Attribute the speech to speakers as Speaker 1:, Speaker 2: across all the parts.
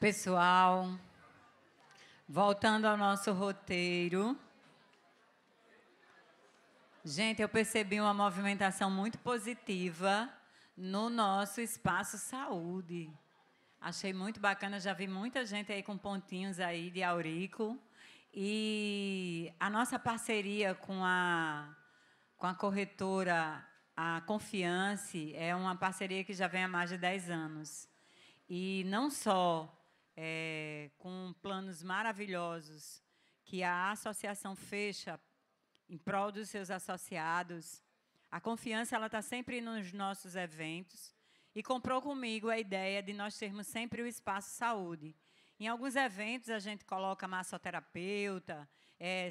Speaker 1: Pessoal, voltando ao nosso roteiro. Gente, eu percebi uma movimentação muito positiva no nosso espaço saúde. Achei muito bacana, já vi muita gente aí com pontinhos aí de aurico. E a nossa parceria com a corretora, a Confiance, é uma parceria que já vem há mais de 10 anos. E não só com planos maravilhosos que a associação fecha em prol dos seus associados, a Confiança está sempre nos nossos eventos e comprou comigo a ideia de nós termos sempre o espaço saúde. Em alguns eventos, a gente coloca massoterapeuta,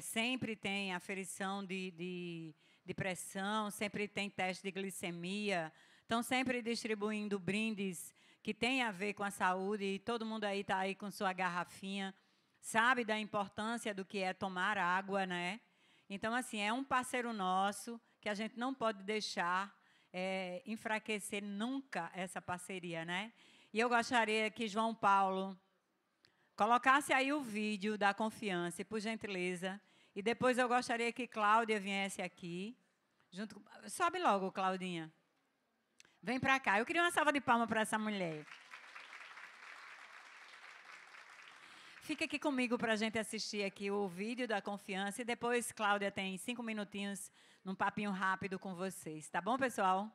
Speaker 1: sempre tem aferição de pressão, sempre tem teste de glicemia, estão sempre distribuindo brindes que tem a ver com a saúde, e todo mundo aí está aí com sua garrafinha, sabe da importância do que é tomar água, né? Então, assim, é um parceiro nosso que a gente não pode deixar enfraquecer nunca essa parceria, né? E eu gostaria que João Paulo colocasse aí o vídeo da Confiança, por gentileza, e depois eu gostaria que Cláudia viesse aqui. Sobe logo, Claudinha. Vem para cá. Eu queria uma salva de palmas para essa mulher. Fica aqui comigo para a gente assistir aqui o vídeo da Confiança e depois Cláudia tem 5 minutinhos num papinho rápido com vocês. Tá bom, pessoal?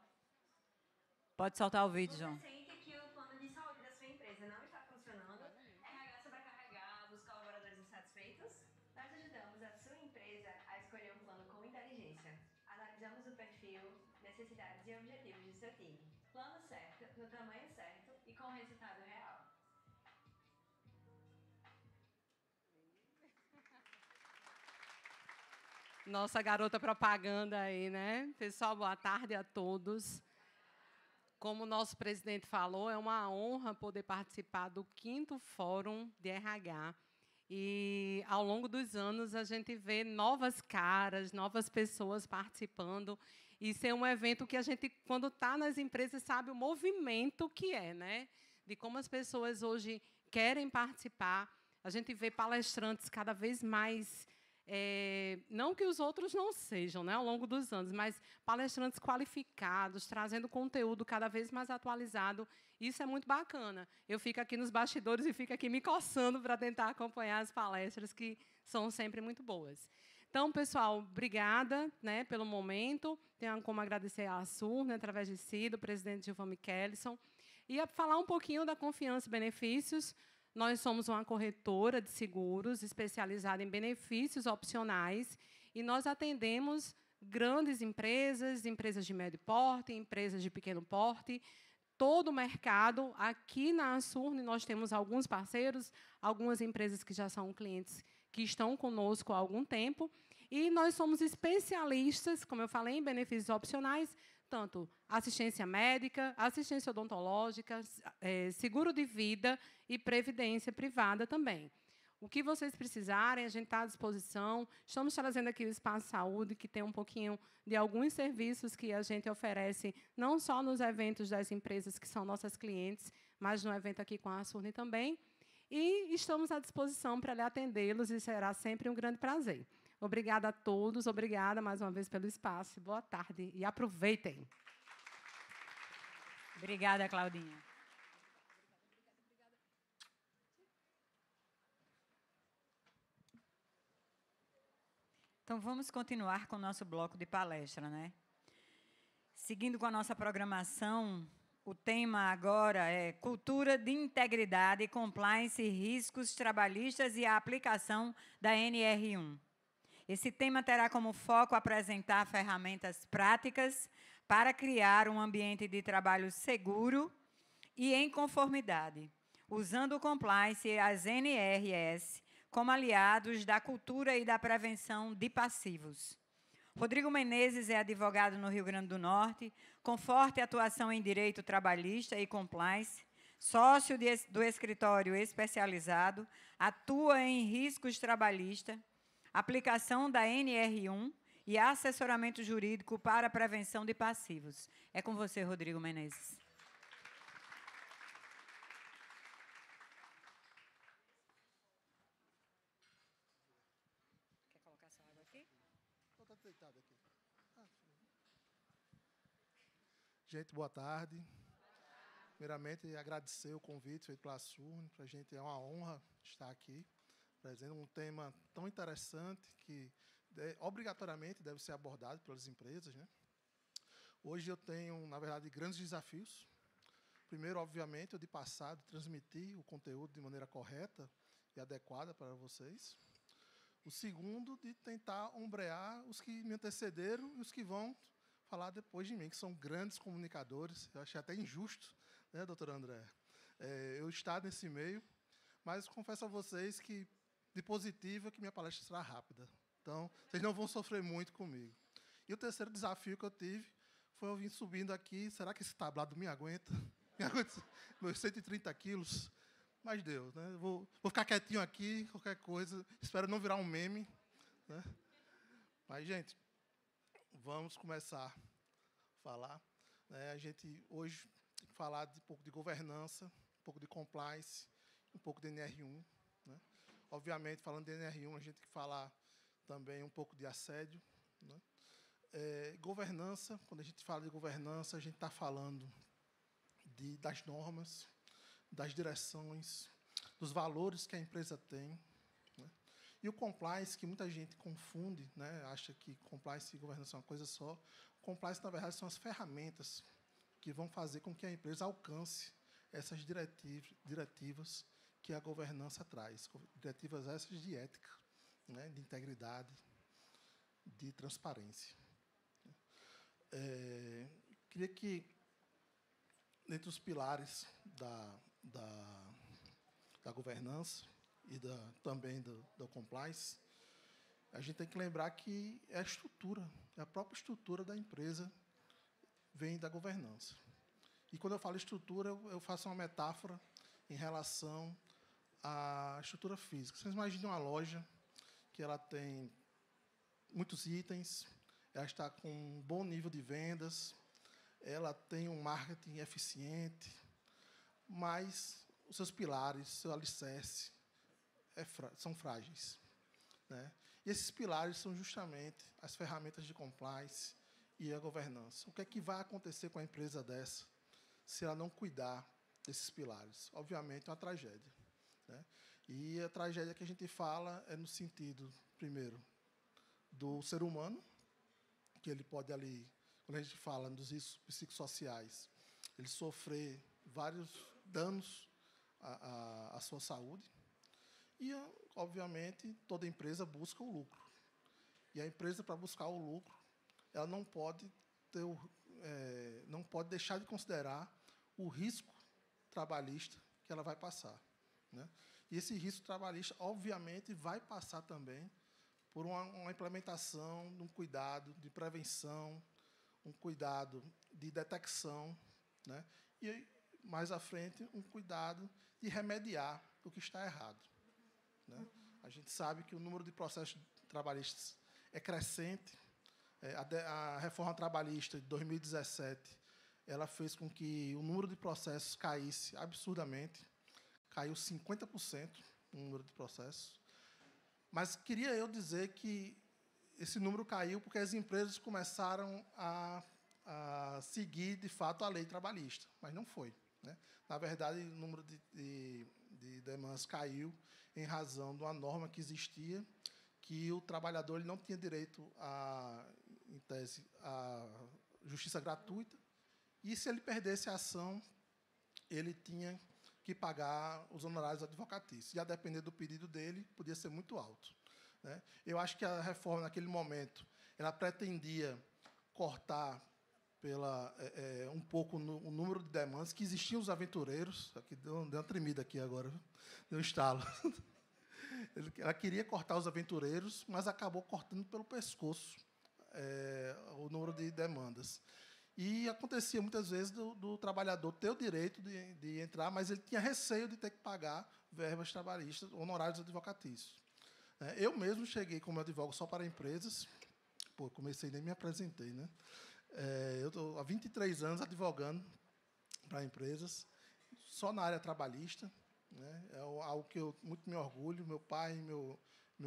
Speaker 1: Pode soltar o vídeo, João.
Speaker 2: Você sente que o plano de saúde da sua empresa não está funcionando? RH sobrecarregado, os colaboradores insatisfeitos? Nós ajudamos a sua empresa a escolher um plano com inteligência. Analisamos o perfil, necessidades e objetivos do seu time. Plano certo, no tamanho certo e com resultado real.
Speaker 3: Nossa garota propaganda aí, né? Pessoal, boa tarde a todos. Como o nosso presidente falou, é uma honra poder participar do 5º Fórum de RH. E, ao longo dos anos, a gente vê novas caras, novas pessoas participando. Isso é um evento que a gente, quando está nas empresas, sabe o movimento que é, né? De como as pessoas hoje querem participar. A gente vê palestrantes cada vez mais... não que os outros não sejam, né, ao longo dos anos, mas palestrantes qualificados, trazendo conteúdo cada vez mais atualizado. Isso é muito bacana. Eu fico aqui nos bastidores e fico aqui me coçando para tentar acompanhar as palestras, que são sempre muito boas. Então, pessoal, obrigada, né, pelo momento. Tenho como agradecer à Sur, né, através de si, do presidente Gilvan Michelson. E falar um pouquinho da Confiança e Benefícios. Nós somos uma corretora de seguros especializada em benefícios opcionais e nós atendemos grandes empresas, empresas de médio porte, empresas de pequeno porte, todo o mercado. Aqui na Ansurne, nós temos alguns parceiros, algumas empresas que já são clientes que estão conosco há algum tempo, e nós somos especialistas, como eu falei, em benefícios opcionais, tanto assistência médica, assistência odontológica, seguro de vida e previdência privada também. O que vocês precisarem, a gente está à disposição. Estamos trazendo aqui o Espaço Saúde, que tem um pouquinho de alguns serviços que a gente oferece, não só nos eventos das empresas que são nossas clientes, mas no evento aqui com a Ansurne também. E estamos à disposição para lhe atendê-los, e será sempre um grande prazer. Obrigada a todos, obrigada mais uma vez pelo espaço. Boa tarde e aproveitem.
Speaker 1: Obrigada, Claudinha. Então, vamos continuar com o nosso bloco de palestra, né? Seguindo com a nossa programação, o tema agora é Cultura de Integridade, Compliance e Riscos Trabalhistas e a aplicação da NR1. Esse tema terá como foco apresentar ferramentas práticas para criar um ambiente de trabalho seguro e em conformidade, usando o compliance e as NRS como aliados da cultura e da prevenção de passivos. Rodrigo Menezes é advogado no Rio Grande do Norte, com forte atuação em direito trabalhista e compliance, sócio do escritório especializado, atua em riscos trabalhistas, aplicação da NR1 e assessoramento jurídico para a prevenção de passivos. É com você, Rodrigo Menezes.
Speaker 4: deitado aqui. Gente, boa tarde. Primeiramente, agradecer o convite feito pela Surne. Para a gente é uma honra estar aqui, trazendo um tema tão interessante que obrigatoriamente deve ser abordado pelas empresas, né? Hoje eu tenho, na verdade, grandes desafios. Primeiro, obviamente, o de passar, de transmitir o conteúdo de maneira correta e adequada para vocês. O segundo, de tentar ombrear os que me antecederam e os que vão falar depois de mim, que são grandes comunicadores. Eu achei até injusto, né, doutor André, eu estar nesse meio, mas confesso a vocês que, de positivo, é que minha palestra será rápida. Então, vocês não vão sofrer muito comigo. E o terceiro desafio que eu tive foi eu vir subindo aqui. Será que esse tablado me aguenta? Me aguenta meus 130 quilos? Mas deu, né? Vou ficar quietinho aqui, qualquer coisa. Espero não virar um meme, né? Mas, gente, vamos começar a falar. Né? A gente hoje tem que falar de um pouco de governança, um pouco de compliance, um pouco de NR1. Né? Obviamente, falando de NR1, a gente tem que falar também um pouco de assédio. Né? Governança, quando a gente fala de governança, a gente está falando das normas, das direções, dos valores que a empresa tem. Né? E o compliance, que muita gente confunde, né? Acha que compliance e governança são uma coisa só. Compliance, na verdade, são as ferramentas que vão fazer com que a empresa alcance essas diretivas que a governança traz. Diretivas essas de ética, né? De integridade, de transparência. Queria que, dentre os pilares da governança e também do compliance, a gente tem que lembrar que é a estrutura, a própria estrutura da empresa vem da governança. E, quando eu falo estrutura, eu faço uma metáfora em relação à estrutura física. Vocês imaginam uma loja que ela tem muitos itens, ela está com um bom nível de vendas, ela tem um marketing eficiente, mas os seus pilares, seu alicerce, são frágeis. Né? E esses pilares são justamente as ferramentas de compliance e a governança. O que é que vai acontecer com a empresa dessa se ela não cuidar desses pilares? Obviamente, é uma tragédia. Né? E a tragédia que a gente fala é no sentido, primeiro, do ser humano, que ele pode ali, quando a gente fala dos riscos psicossociais, ele sofrer vários danos à sua saúde. E, obviamente, toda empresa busca o lucro. E a empresa, para buscar o lucro, ela não pode deixar de considerar o risco trabalhista que ela vai passar. Né? E esse risco trabalhista, obviamente, vai passar também por uma implementação de um cuidado de prevenção, um cuidado de detecção, né? E, mais à frente, um cuidado de remediar o que está errado. Né? A gente sabe que o número de processos trabalhistas é crescente. A reforma trabalhista de 2017 ela fez com que o número de processos caísse absurdamente. Caiu 50% o número de processos. Mas queria eu dizer que esse número caiu porque as empresas começaram a seguir, de fato, a lei trabalhista. Mas não foi. Né? Na verdade, o número de demandas caiu em razão de uma norma que existia, que o trabalhador ele não tinha direito, em tese, à justiça gratuita, e, se ele perdesse a ação, ele tinha que pagar os honorários advocatícios. E, a depender do pedido dele, podia ser muito alto. Né? Eu acho que a reforma, naquele momento, ela pretendia cortar um pouco o número de demandas, que existiam os aventureiros. Aqui deu uma tremida aqui agora, deu um estalo. Ela queria cortar os aventureiros, mas acabou cortando pelo pescoço o número de demandas. E acontecia muitas vezes do trabalhador ter o direito de entrar, mas ele tinha receio de ter que pagar verbas trabalhistas, honorários advocatícios. Eu mesmo cheguei como advogado só para empresas. Pô, comecei, nem me apresentei, né? Eu estou há 23 anos advogando para empresas, só na área trabalhista. Né? É algo que eu muito me orgulho. Meu pai e meu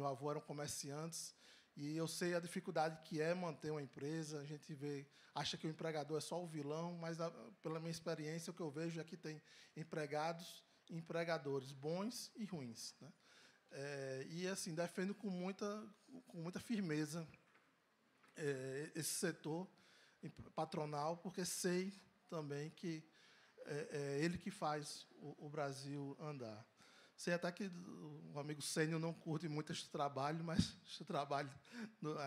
Speaker 4: avô eram comerciantes, E eu sei a dificuldade que é manter uma empresa. A gente acha que o empregador é só o vilão, mas, pela minha experiência, o que eu vejo é que tem empregados e empregadores bons e ruins, né? E, assim, defendo com muita firmeza esse setor patronal, porque sei também que é ele que faz o Brasil andar. Sei até que o amigo Sênio não curte muito este trabalho, mas este trabalho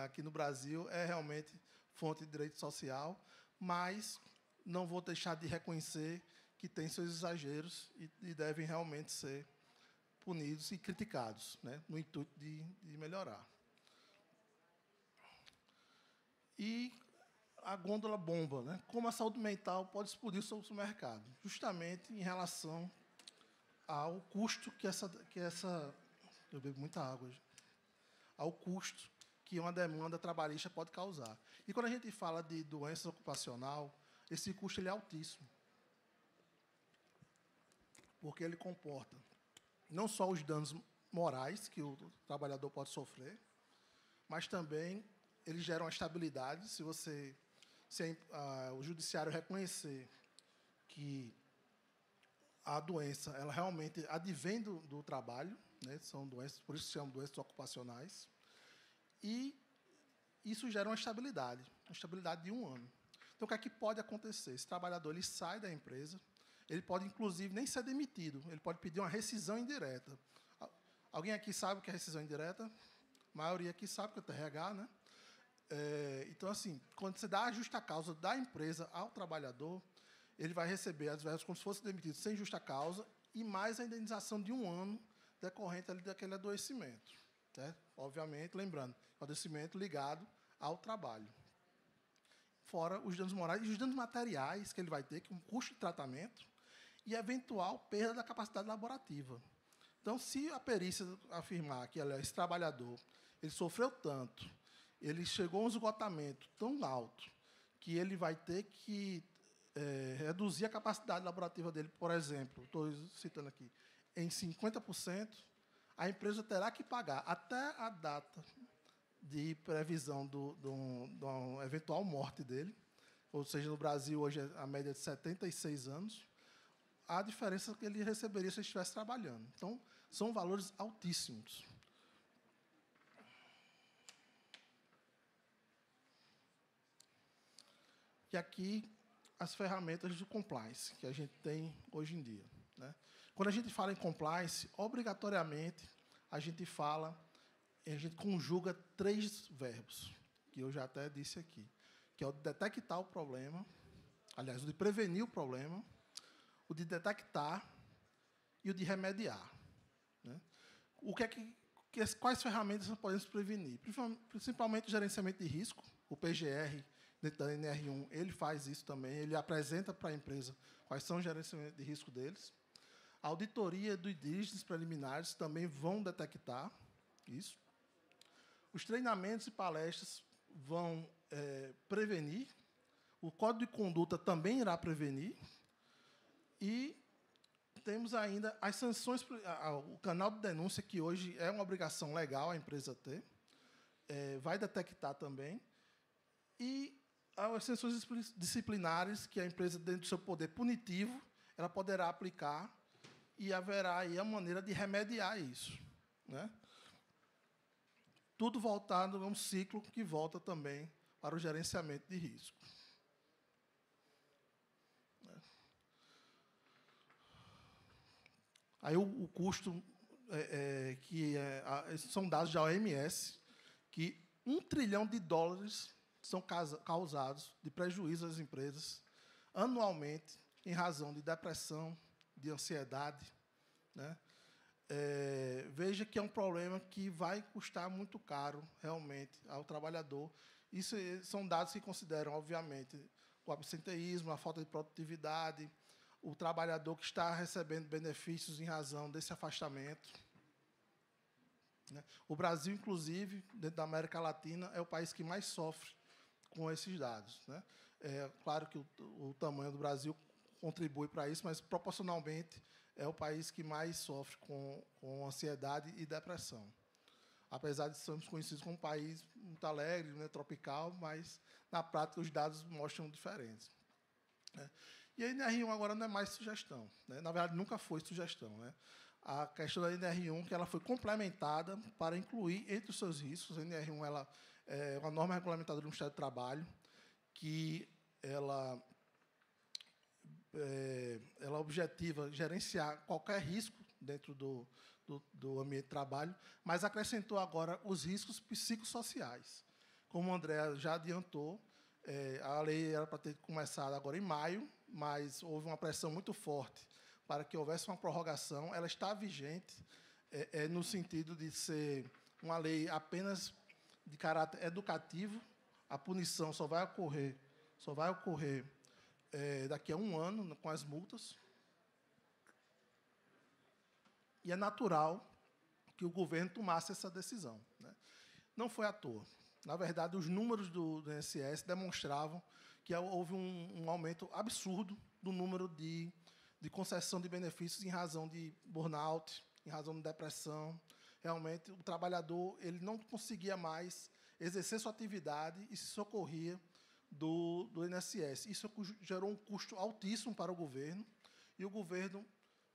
Speaker 4: aqui no Brasil é realmente fonte de direito social, mas não vou deixar de reconhecer que tem seus exageros e devem realmente ser punidos e criticados, né, no intuito de melhorar. E a gôndola bomba, né? Como a saúde mental pode explodir sobre o mercado, justamente em relação ao custo que essa eu bebo muita água, ao custo que uma demanda trabalhista pode causar. E quando a gente fala de doença ocupacional, esse custo ele é altíssimo, porque ele comporta não só os danos morais que o trabalhador pode sofrer, mas também ele gera uma estabilidade. Se o judiciário reconhecer que a doença ela realmente advém do trabalho, né, são doenças, por isso se chamam doenças ocupacionais, e isso gera uma estabilidade de 1 ano. Então, o que é que pode acontecer? Esse trabalhador ele sai da empresa, ele pode, inclusive, nem ser demitido, ele pode pedir uma rescisão indireta. Alguém aqui sabe o que é rescisão indireta? A maioria aqui sabe, que é o TRH, né? Então, assim, quando você dá a justa causa da empresa ao trabalhador, ele vai receber as verbas como se fosse demitido sem justa causa e mais a indenização de 1 ano decorrente ali daquele adoecimento, né? Obviamente, lembrando, adoecimento ligado ao trabalho. Fora os danos morais e os danos materiais que ele vai ter, que é um custo de tratamento e eventual perda da capacidade laborativa. Então, se a perícia afirmar que esse trabalhador ele sofreu tanto, ele chegou a um esgotamento tão alto, que ele vai ter que reduzir a capacidade laborativa dele, por exemplo, estou citando aqui, em 50%, a empresa terá que pagar até a data de previsão de uma eventual morte dele, ou seja, no Brasil, hoje, a média é de 76 anos, a diferença que ele receberia se ele estivesse trabalhando. Então, são valores altíssimos. E aqui, as ferramentas de compliance que a gente tem hoje em dia, né? Quando a gente fala em compliance, obrigatoriamente, a gente conjuga 3 verbos, que eu já até disse aqui, que é o de detectar o problema, aliás, o de prevenir o problema, o de detectar e o de remediar, né? Quais ferramentas nós podemos prevenir? Principalmente o gerenciamento de risco, o PGR, dentro da NR1, ele faz isso também, ele apresenta para a empresa quais são os gerenciamentos de risco deles. A auditoria do diligence preliminares também vão detectar isso. Os treinamentos e palestras vão prevenir. O código de conduta também irá prevenir. E temos ainda as sanções, o canal de denúncia, que hoje é uma obrigação legal a empresa ter, vai detectar também. E as sanções disciplinares, que a empresa, dentro do seu poder punitivo, ela poderá aplicar e haverá aí a maneira de remediar isso, né? Tudo voltado a um ciclo que volta também para o gerenciamento de risco. Aí o custo, são dados da OMS, que $1 trilhão são causados de prejuízo às empresas anualmente em razão de depressão, de ansiedade, né? Veja que é um problema que vai custar muito caro, realmente, ao trabalhador. Isso são dados que consideram, obviamente, o absenteísmo, a falta de produtividade, o trabalhador que está recebendo benefícios em razão desse afastamento, né? O Brasil, inclusive, dentro da América Latina, é o país que mais sofre com esses dados, né? Claro que o tamanho do Brasil contribui para isso, mas, proporcionalmente, é o país que mais sofre com ansiedade e depressão. apesar de sermos conhecidos como um país muito alegre, né, tropical, mas, na prática, os dados mostram diferentes. Né? E a NR1 agora não é mais sugestão. Né? Na verdade, nunca foi sugestão. Né? A questão da NR1 que ela foi complementada para incluir entre os seus riscos. A NR1 ela é uma norma regulamentadora do Ministério do Trabalho, que ela objetiva gerenciar qualquer risco dentro do ambiente de trabalho, mas acrescentou agora os riscos psicossociais. Como o André já adiantou, a lei era para ter começado agora em maio, mas houve uma pressão muito forte para que houvesse uma prorrogação. Ela está vigente, no sentido de ser uma lei apenas de caráter educativo. A punição só vai ocorrer daqui a 1 ano, com as multas. E é natural que o governo tomasse essa decisão. Né? Não foi à toa. Na verdade, os números do INSS demonstravam que houve um aumento absurdo do número de concessão de benefícios em razão de burnout, em razão de depressão. Realmente, o trabalhador ele não conseguia mais exercer sua atividade e se socorria do INSS. Isso gerou um custo altíssimo para o governo, e o governo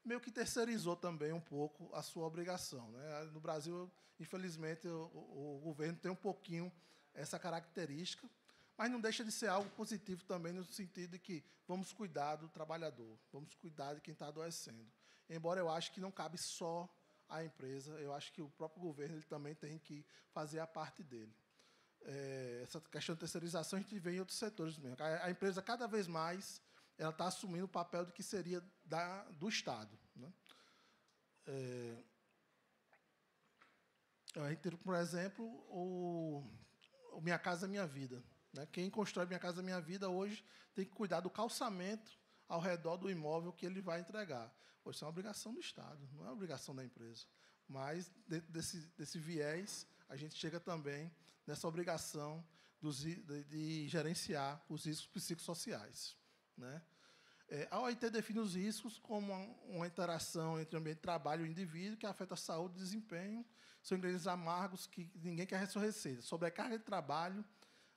Speaker 4: meio que terceirizou também um pouco a sua obrigação. Né? No Brasil, infelizmente, o governo tem um pouquinho essa característica, mas não deixa de ser algo positivo também, no sentido de que vamos cuidar do trabalhador, vamos cuidar de quem está adoecendo. Embora eu ache que não cabe só à empresa, eu acho que o próprio governo ele também tem que fazer a parte dele. Essa questão de terceirização a gente vê em outros setores mesmo. A empresa, cada vez mais, ela está assumindo o papel do que seria do Estado. Né? A gente tem, por exemplo, o Minha Casa Minha Vida. Né? Quem constrói Minha Casa Minha Vida hoje tem que cuidar do calçamento ao redor do imóvel que ele vai entregar. Hoje, isso é uma obrigação do Estado, não é uma obrigação da empresa. Mas, dentro desse viés, a gente chega também nessa obrigação de gerenciar os riscos psicossociais. Né? A OIT define os riscos como uma interação entre o ambiente de trabalho e o indivíduo que afeta a saúde e o desempenho. São ingredientes amargos que ninguém quer receber. Sobrecarga de trabalho,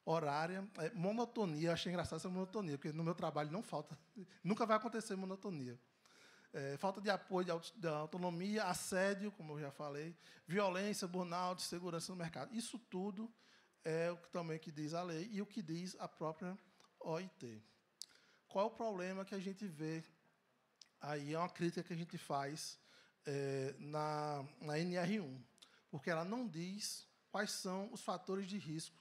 Speaker 4: horária, monotonia. Eu achei engraçado essa monotonia, porque no meu trabalho não falta, nunca vai acontecer monotonia. Falta de apoio de autonomia, assédio, como eu já falei, violência, burnout, segurança no mercado. Isso tudo é o que também que diz a lei e o que diz a própria OIT. Qual é o problema que a gente vê aí? É uma crítica que a gente faz na NR1, porque ela não diz quais são os fatores de risco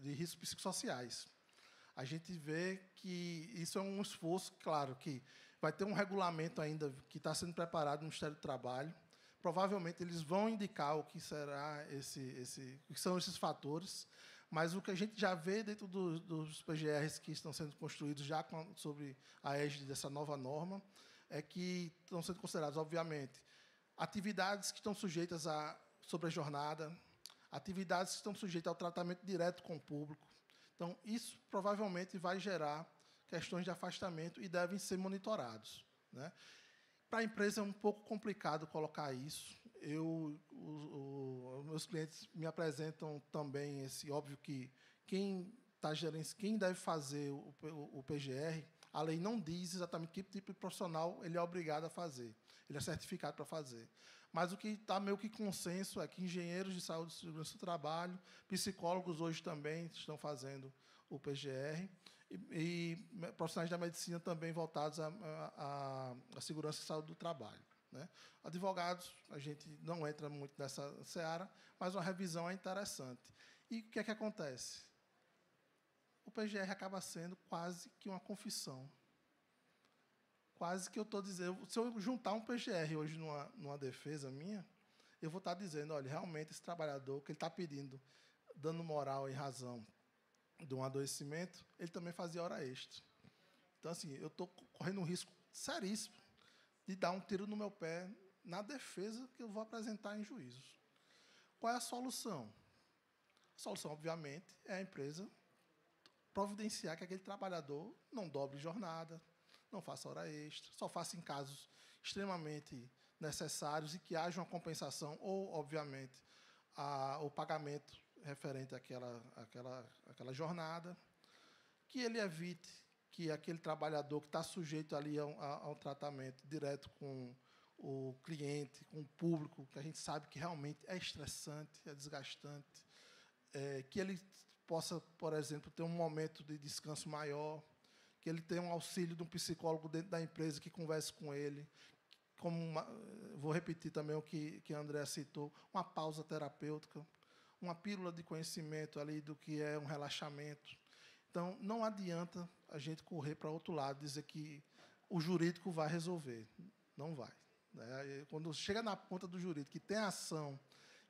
Speaker 4: de riscos psicossociais. A gente vê que isso é um esforço, claro, que vai ter um regulamento ainda que está sendo preparado no Ministério do Trabalho. Provavelmente eles vão indicar o que será o que são esses fatores, mas o que a gente já vê dentro dos PGRs que estão sendo construídos já sobre a égide dessa nova norma é que estão sendo considerados, obviamente, atividades que estão sujeitas sobre a jornada, atividades que estão sujeitas ao tratamento direto com o público. Então, isso provavelmente vai gerar questões de afastamento e devem ser monitorados. Né? Para a empresa é um pouco complicado colocar isso. Meus clientes me apresentam também óbvio que quem deve fazer o PGR, a lei não diz exatamente que tipo de profissional ele é obrigado a fazer. Ele é certificado para fazer. Mas o que está meio que consenso é que engenheiros de saúde e segurança do trabalho, psicólogos hoje também estão fazendo o PGR, e profissionais da medicina também voltados à segurança e saúde do trabalho. Né? Advogados, a gente não entra muito nessa seara, mas uma revisão é interessante. E o que é que acontece? O PGR acaba sendo quase que uma confissão. Quase que eu estou dizendo, se eu juntar um PGR hoje numa defesa minha, eu vou estar dizendo, olha, realmente esse trabalhador que ele está pedindo, dando moral em razão de um adoecimento, ele também fazia hora extra. Então, assim, eu estou correndo um risco seríssimo de dar um tiro no meu pé na defesa que eu vou apresentar em juízos. Qual é a solução? A solução, obviamente, é a empresa providenciar que aquele trabalhador não dobre jornada, não faça hora extra, só faça em casos extremamente necessários e que haja uma compensação ou, obviamente, o pagamento referente àquela jornada, que ele evite que aquele trabalhador que está sujeito ali a um tratamento direto com o cliente, com o público, que a gente sabe que realmente é estressante, é desgastante, que ele possa, por exemplo, ter um momento de descanso maior, que ele tenha um auxílio de um psicólogo dentro da empresa que converse com ele, vou repetir também o que a Andréa citou, uma pausa terapêutica, uma pílula de conhecimento ali do que é um relaxamento. Então, não adianta a gente correr para outro lado, dizer que o jurídico vai resolver. Não vai. Quando chega na ponta do jurídico, que tem ação,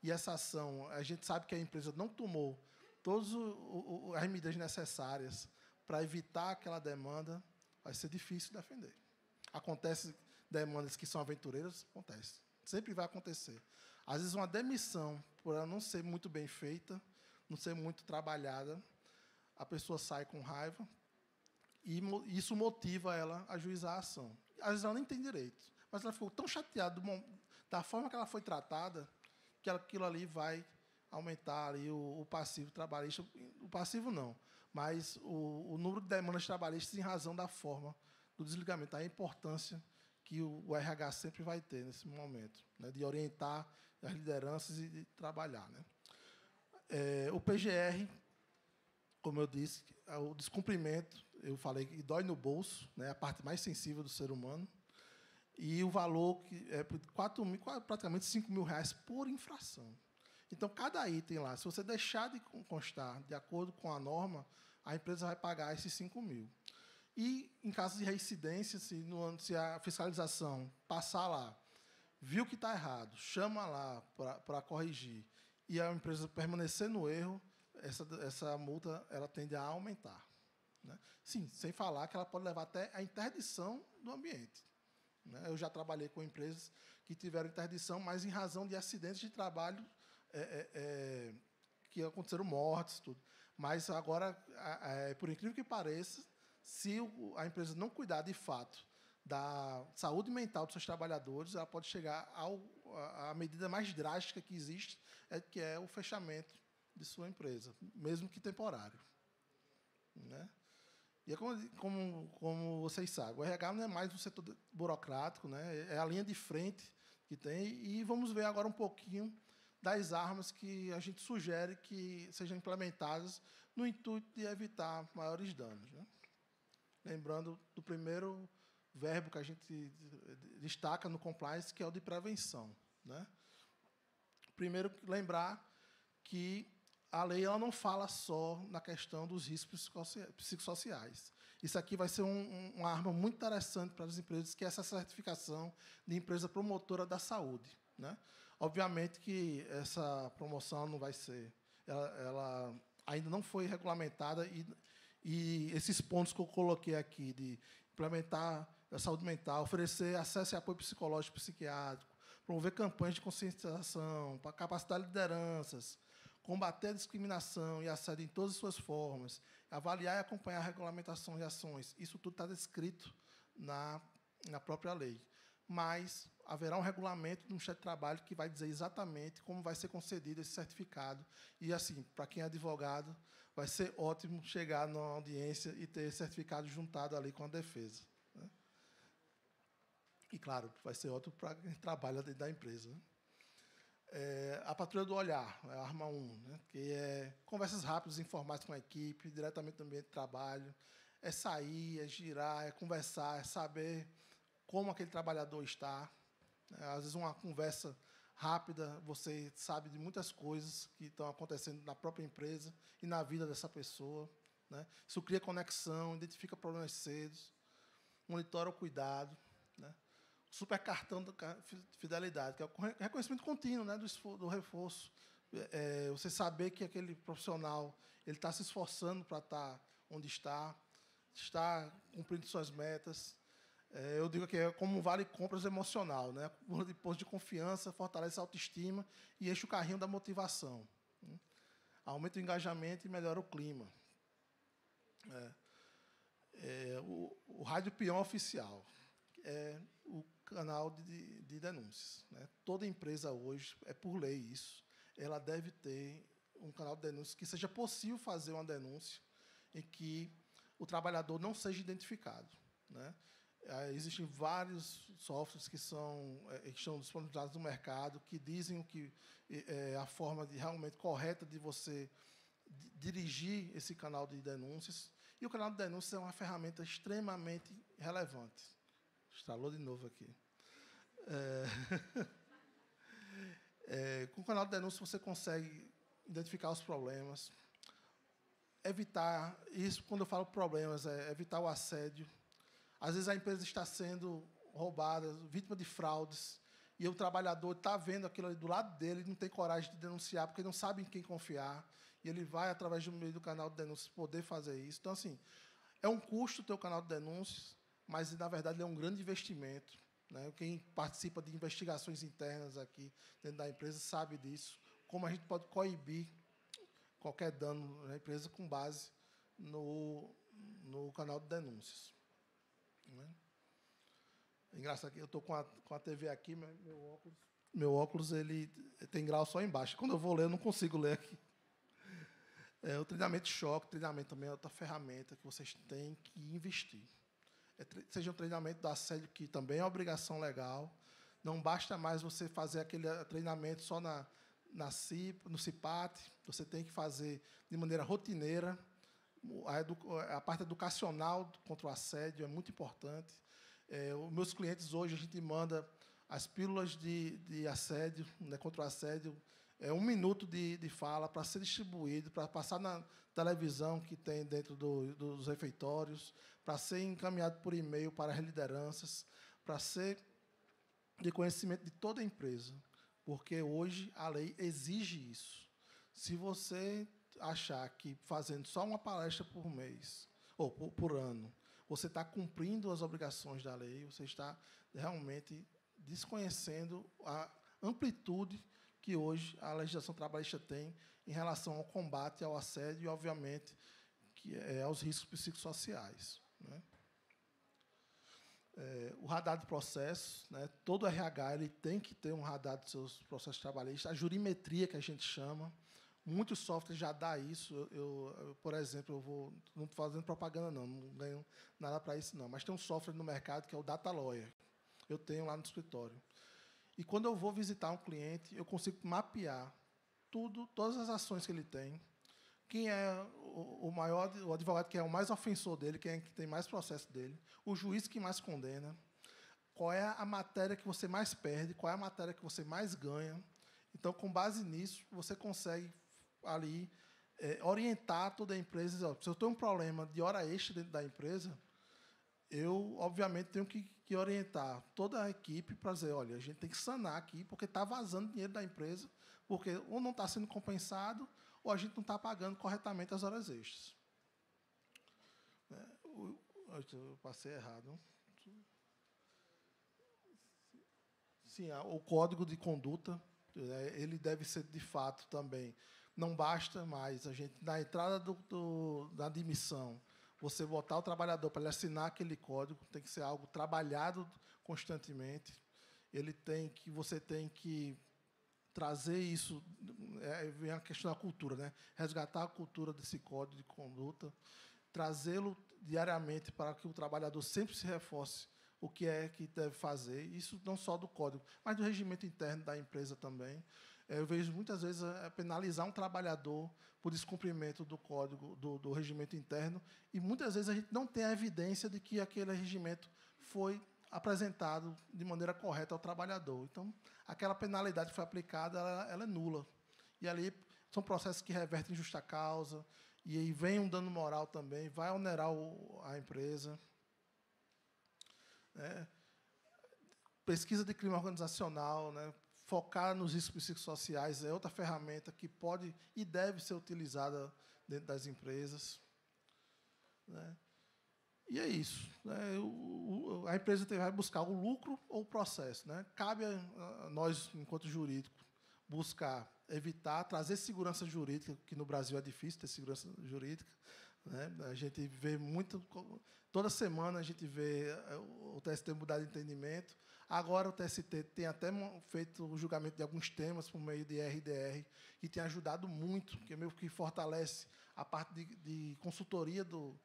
Speaker 4: e essa ação, a gente sabe que a empresa não tomou todas as medidas necessárias para evitar aquela demanda, vai ser difícil defender. Acontece demandas que são aventureiras, acontece. Sempre vai acontecer. Às vezes, uma demissão, por ela não ser muito bem feita, não ser muito trabalhada, a pessoa sai com raiva e isso motiva ela a ajuizar a ação. Às vezes, ela nem tem direito, mas ela ficou tão chateada da forma que ela foi tratada que aquilo ali vai aumentar ali o passivo trabalhista. O passivo não, mas o número de demandas trabalhistas em razão da forma do desligamento, a importância que o RH sempre vai ter nesse momento, né, de orientar as lideranças e de trabalhar. Né. O PGR, como eu disse, o descumprimento, eu falei que dói no bolso, né, a parte mais sensível do ser humano, e o valor que é praticamente R$ 5.000 por infração. Então, cada item lá, se você deixar de constar de acordo com a norma, a empresa vai pagar esses 5.000. E, em caso de reincidência, se a fiscalização passar lá, viu que está errado, chama lá para corrigir, e a empresa permanecer no erro, essa multa ela tende a aumentar. Né? Sim, sem falar que ela pode levar até a interdição do ambiente. Né? Eu já trabalhei com empresas que tiveram interdição, mas em razão de acidentes de trabalho que aconteceram mortes, tudo. Mas agora, por incrível que pareça, se a empresa não cuidar de fato da saúde mental dos seus trabalhadores, ela pode chegar à medida mais drástica que existe, que é o fechamento de sua empresa, mesmo que temporário. Né? E é como vocês sabem, o RH não é mais um setor burocrático, né? É a linha de frente que tem, e vamos ver agora um pouquinho das armas que a gente sugere que sejam implementadas no intuito de evitar maiores danos. Né? Lembrando do primeiro verbo que a gente destaca no compliance, que é o de prevenção. Né? Primeiro, lembrar que a lei ela não fala só na questão dos riscos psicossociais. Isso aqui vai ser uma arma muito interessante para as empresas, que é essa certificação de empresa promotora da saúde. Né? Obviamente que essa promoção não vai ser... Ela ainda não foi regulamentada, e esses pontos que eu coloquei aqui, de implementar a saúde mental, oferecer acesso e apoio psicológico e psiquiátrico, promover campanhas de conscientização, para capacitar lideranças, combater a discriminação e assédio em todas as suas formas, avaliar e acompanhar a regulamentação de ações. Isso tudo está descrito na própria lei. Mas haverá um regulamento do Ministério do Trabalho que vai dizer exatamente como vai ser concedido esse certificado. E, assim, para quem é advogado, vai ser ótimo chegar na audiência e ter esse certificado juntado ali com a defesa. Né? E, claro, vai ser ótimo para quem trabalha dentro da empresa. Né? A patrulha do olhar, a arma 1, né? Que é conversas rápidas, informais com a equipe, diretamente no ambiente de trabalho. É sair, é girar, é conversar, é saber como aquele trabalhador está. Às vezes, uma conversa rápida, você sabe de muitas coisas que estão acontecendo na própria empresa e na vida dessa pessoa. Né? Isso cria conexão, identifica problemas cedos, monitora o cuidado. Né? Super cartão de fidelidade, que é o reconhecimento contínuo, né, do reforço. Você saber que aquele profissional ele está se esforçando para estar onde está cumprindo suas metas. Eu digo que é como um vale-compras emocional. Né? De posto de confiança, fortalece a autoestima e enche o carrinho da motivação. Né? Aumenta o engajamento e melhora o clima. O rádio peão oficial. O canal de denúncias, né? Toda empresa hoje, é por lei isso, ela deve ter um canal de denúncias que seja possível fazer uma denúncia em que o trabalhador não seja identificado, né? Existem vários softwares que estão disponibilizados no mercado, que dizem o que é a forma realmente correta de você dirigir esse canal de denúncias. E o canal de denúncias é uma ferramenta extremamente relevante. Estralou de novo aqui. Com o canal de denúncias, você consegue identificar os problemas, evitar isso. Quando eu falo problemas, evitar o assédio. Às vezes a empresa está sendo roubada, vítima de fraudes, e o trabalhador está vendo aquilo ali do lado dele, não tem coragem de denunciar, porque não sabe em quem confiar, e ele vai, através do meio do canal de denúncias, poder fazer isso. Então, assim, é um custo ter o canal de denúncias, mas, na verdade, é um grande investimento, né? Quem participa de investigações internas aqui dentro da empresa sabe disso, como a gente pode coibir qualquer dano na empresa com base no canal de denúncias. É engraçado que eu estou com a TV aqui, mas meu óculos ele tem grau só embaixo. Quando eu vou ler, eu não consigo ler aqui. O treinamento de choque, treinamento também é outra ferramenta que vocês têm que investir. Seja um treinamento do assédio, que também é obrigação legal. Não basta mais você fazer aquele treinamento só no CIPAT, você tem que fazer de maneira rotineira. A parte educacional contra o assédio é muito importante. Os meus clientes hoje, a gente manda as pílulas de assédio, né, contra o assédio, 1 minuto de fala para ser distribuído, para passar na televisão que tem dentro dos refeitórios, para ser encaminhado por e-mail para as lideranças, para ser de conhecimento de toda a empresa, porque hoje a lei exige isso. Se você achar que fazendo só uma palestra por mês, ou por ano, você está cumprindo as obrigações da lei, você está realmente desconhecendo a amplitude que hoje a legislação trabalhista tem em relação ao combate ao assédio e, obviamente, aos riscos psicossociais, né? O radar de processos, né? Todo RH ele tem que ter um radar dos seus processos trabalhistas, a jurimetria, que a gente chama. Muitos softwares já dá isso. Eu, por exemplo, não estou fazendo propaganda, não ganho nada para isso, não. Mas tem um software no mercado que é o Data Lawyer. Eu tenho lá no escritório. E, quando eu vou visitar um cliente, eu consigo mapear todas as ações que ele tem, quem é o advogado que é o mais ofensor dele, quem é que tem mais processo dele, o juiz que mais condena, qual é a matéria que você mais perde, qual é a matéria que você mais ganha. Então, com base nisso, você consegue ali orientar toda a empresa. Dizer, se eu tenho um problema de hora extra dentro da empresa, eu, obviamente, tenho que orientar toda a equipe para dizer, olha, a gente tem que sanar aqui, porque está vazando dinheiro da empresa, porque ou não está sendo compensado, ou a gente não está pagando corretamente as horas extras. Eu passei errado. Sim, o código de conduta, ele deve ser, de fato, também. Não basta mais a gente, na entrada da admissão, você botar o trabalhador para ele assinar aquele código, tem que ser algo trabalhado constantemente. Você tem que trazer isso, vem a questão da cultura, né? Resgatar a cultura desse código de conduta, trazê-lo diariamente para que o trabalhador sempre se reforce o que é que deve fazer, isso não só do código, mas do regimento interno da empresa também. Eu vejo muitas vezes penalizar um trabalhador por descumprimento do código, do regimento interno, e muitas vezes a gente não tem a evidência de que aquele regimento foi apresentado de maneira correta ao trabalhador. Então, aquela penalidade que foi aplicada, ela é nula. E ali são processos que revertem em justa causa, e aí vem um dano moral também, vai onerar a empresa. Pesquisa de crime organizacional, né? Focar nos riscos psicossociais é outra ferramenta que pode e deve ser utilizada dentro das empresas, né? E é isso, né? A empresa vai buscar o lucro ou o processo, né? Cabe a nós, enquanto jurídico, buscar evitar, trazer segurança jurídica, que no Brasil é difícil ter segurança jurídica, né? A gente vê muito, toda semana a gente vê o TST mudar de entendimento, Agora o TST tem até feito o julgamento de alguns temas por meio de RDR, que tem ajudado muito, que meio que fortalece a parte de consultoria do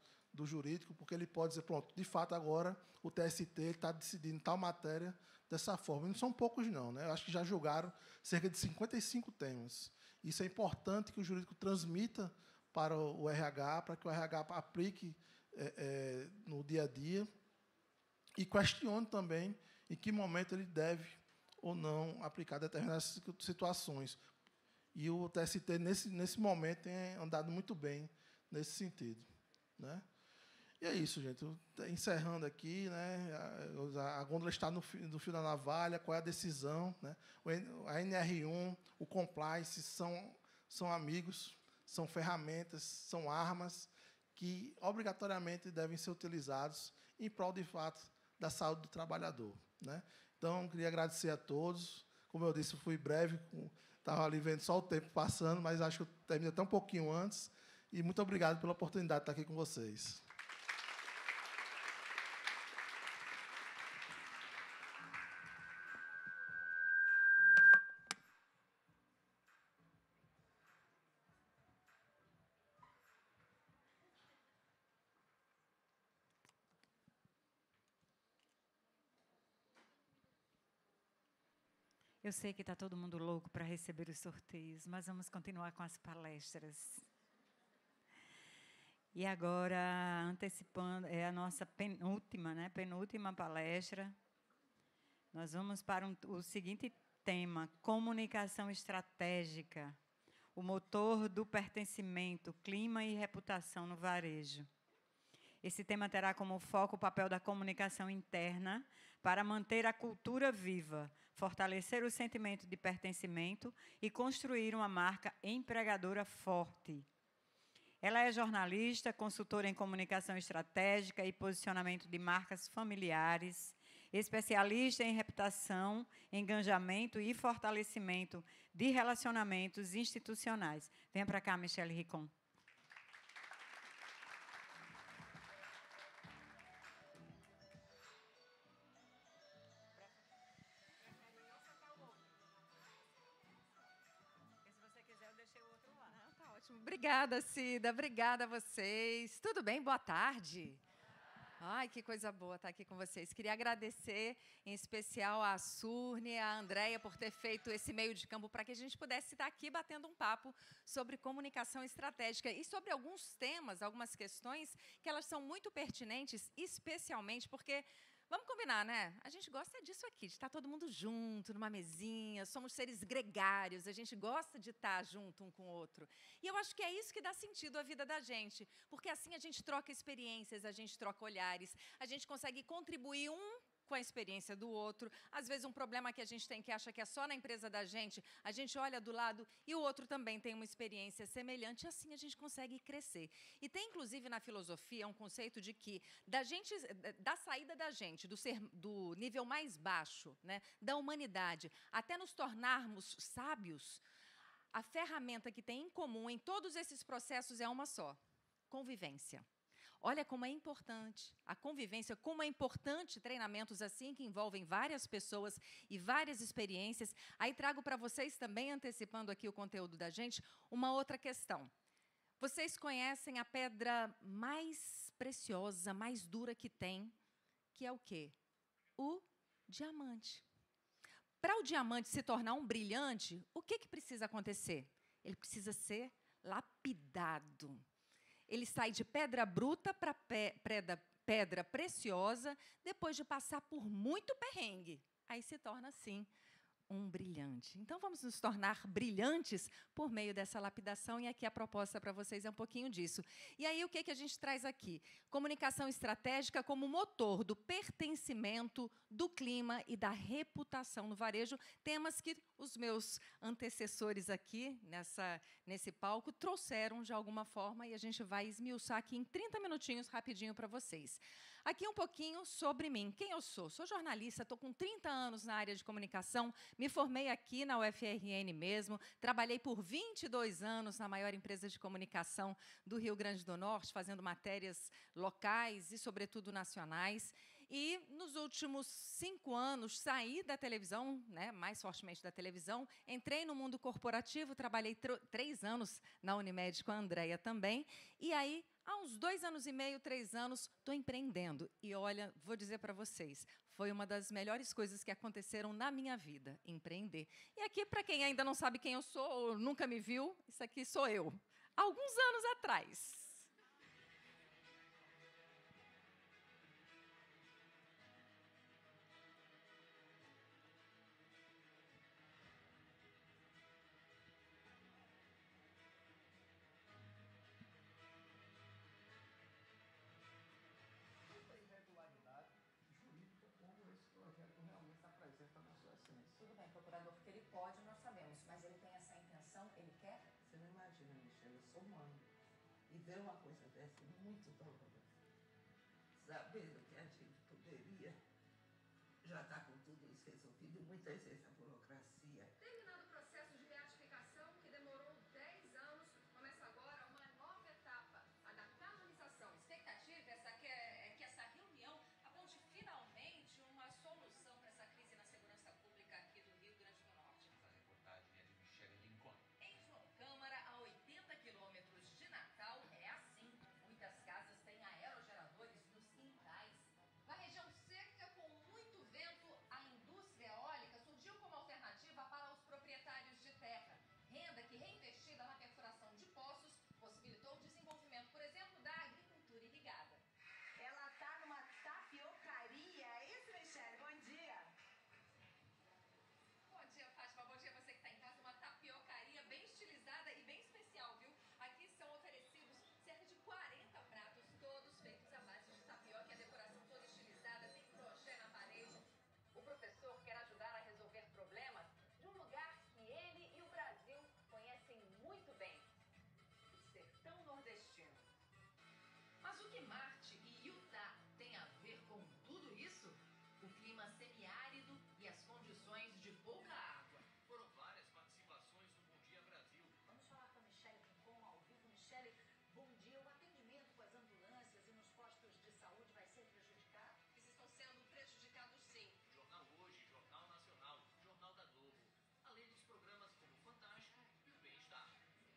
Speaker 4: jurídico, porque ele pode dizer, pronto, de fato, agora o TST está decidindo tal matéria dessa forma. E não são poucos, não. Né? Eu acho que já julgaram cerca de 55 temas. Isso é importante que o jurídico transmita para o RH, para que o RH aplique no dia a dia e questione também em que momento ele deve ou não aplicar determinadas situações. E o TST, nesse momento, tem andado muito bem nesse sentido. Né? E é isso, gente. Encerrando aqui, né, a gôndola está no fio da navalha, qual é a decisão. Né? A NR1, o compliance são amigos, são ferramentas, são armas que obrigatoriamente devem ser utilizados em prol, de fato, da saúde do trabalhador. Né? Então, queria agradecer a todos. Como eu disse, eu fui breve, estava ali vendo só o tempo passando, mas acho que eu terminei até um pouquinho antes. E muito obrigado pela oportunidade de estar aqui com vocês.
Speaker 1: Eu sei que está todo mundo louco para receber os sorteios, mas vamos continuar com as palestras. E agora, antecipando, é a nossa penúltima palestra. Nós vamos para o seguinte tema: comunicação estratégica, o motor do pertencimento, clima e reputação no varejo. Esse tema terá como foco o papel da comunicação interna para manter a cultura viva, fortalecer o sentimento de pertencimento e construir uma marca empregadora forte. Ela é jornalista, consultora em comunicação estratégica e posicionamento de marcas familiares, especialista em reputação, engajamento e fortalecimento de relacionamentos institucionais. Venha para cá, Michele Ricon.
Speaker 5: Obrigada, Cida. Obrigada a vocês. Tudo bem? Boa tarde. Ai, que coisa boa estar aqui com vocês. Queria agradecer, em especial, a Surne e a Andréia por ter feito esse meio de campo para que a gente pudesse estar aqui batendo um papo sobre comunicação estratégica e sobre alguns temas, algumas questões que elas são muito pertinentes, especialmente porque... Vamos combinar, né? A gente gosta disso aqui, de estar todo mundo junto, numa mesinha, somos seres gregários, a gente gosta de estar junto um com o outro. E eu acho que é isso que dá sentido à vida da gente, porque assim a gente troca experiências, a gente troca olhares, a gente consegue contribuir com a experiência do outro. Às vezes, um problema que a gente tem que acha que é só na empresa da gente, a gente olha do lado e o outro também tem uma experiência semelhante, e assim a gente consegue crescer. E tem, inclusive, na filosofia, um conceito de que da saída da gente, do nível mais baixo, né, da humanidade, até nos tornarmos sábios, a ferramenta que tem em comum em todos esses processos é uma só: convivência. Olha como é importante a convivência, como é importante treinamentos assim, que envolvem várias pessoas e várias experiências. Aí trago para vocês também, antecipando aqui o conteúdo da gente, uma outra questão. Vocês conhecem a pedra mais preciosa, mais dura que tem, que é o quê? O diamante. Para o diamante se tornar um brilhante, o que precisa acontecer? Ele precisa ser lapidado. Ele sai de pedra bruta para pedra preciosa, depois de passar por muito perrengue. Aí se torna, assim, um brilhante. Então, vamos nos tornar brilhantes por meio dessa lapidação, e aqui a proposta para vocês é um pouquinho disso. E aí, o que a gente traz aqui? Comunicação estratégica como motor do pertencimento, do clima e da reputação no varejo, temas que os meus antecessores aqui, nesse palco, trouxeram de alguma forma, e a gente vai esmiuçar aqui em 30 minutinhos, rapidinho, para vocês. Aqui um pouquinho sobre mim. Quem eu sou? Sou jornalista, estou com 30 anos na área de comunicação, me formei aqui na UFRN mesmo, trabalhei por 22 anos na maior empresa de comunicação do Rio Grande do Norte, fazendo matérias locais e, sobretudo, nacionais. E, nos últimos 5 anos, saí da televisão, né, mais fortemente da televisão, entrei no mundo corporativo, trabalhei 3 anos na Unimed com a Andréia também, e aí, há uns 2 anos e meio, 3 anos, estou empreendendo. E, olha, vou dizer para vocês, foi uma das melhores coisas que aconteceram na minha vida, empreender. E aqui, para quem ainda não sabe quem eu sou, ou nunca me viu, isso aqui sou eu, alguns anos atrás.
Speaker 6: Tudo bem, procurador, porque ele pode, nós sabemos, mas ele tem essa intenção, ele quer?
Speaker 7: Você não imagina, Michele, eu sou mãe. E ver uma coisa dessa é muito dolorosa. Sabendo que a gente poderia já estar com tudo isso resolvido, e muitas vezes a burocracia.
Speaker 6: Terminado o processo de beatificação, que demorou 10 anos, começa agora uma nova etapa, a da canonização. Expectativa é que essa reunião aponte finalmente uma solução para essa crise na segurança pública aqui do Rio Grande do Norte.
Speaker 8: Essa reportagem é de Michele Lincoln.
Speaker 6: Em João Câmara, a 80 quilômetros de Natal, é assim. Muitas casas têm aerogeradores nos quintais. Na região seca, com muito vento, a indústria eólica surgiu como alternativa para os proprietários de terra. Renda que, reinvestida na perfuração de poços, possibilitou o desenvolvimento, por exemplo, da agricultura irrigada.
Speaker 2: Ela tá numa tapiocaria. É isso, Michele? Bom dia.
Speaker 6: Bom dia, Fátima. Bom dia a você que está em casa. Uma tapiocaria bem estilizada e bem especial, viu? Aqui são oferecidos cerca de 40 pratos, todos feitos à base de tapioca. A decoração toda estilizada, tem crochê na parede. O professor quer ajudar a resolver problemas de um lugar que ele e o Brasil conhecem muito bem: o sertão nordestino. Mas o que Marte e Utah têm a ver com tudo isso? O clima semiárido e as condições de pouca água.
Speaker 8: Foram várias participações no Bom Dia Brasil.
Speaker 6: Vamos falar com a Michele Rincon ao vivo. Michele, bom dia. O atendimento com as ambulâncias e nos postos de saúde vai ser prejudicado? Eles estão sendo prejudicados, sim.
Speaker 8: Jornal Hoje, Jornal Nacional, Jornal da Globo. Além dos programas como Fantástico e o Bem-Estar.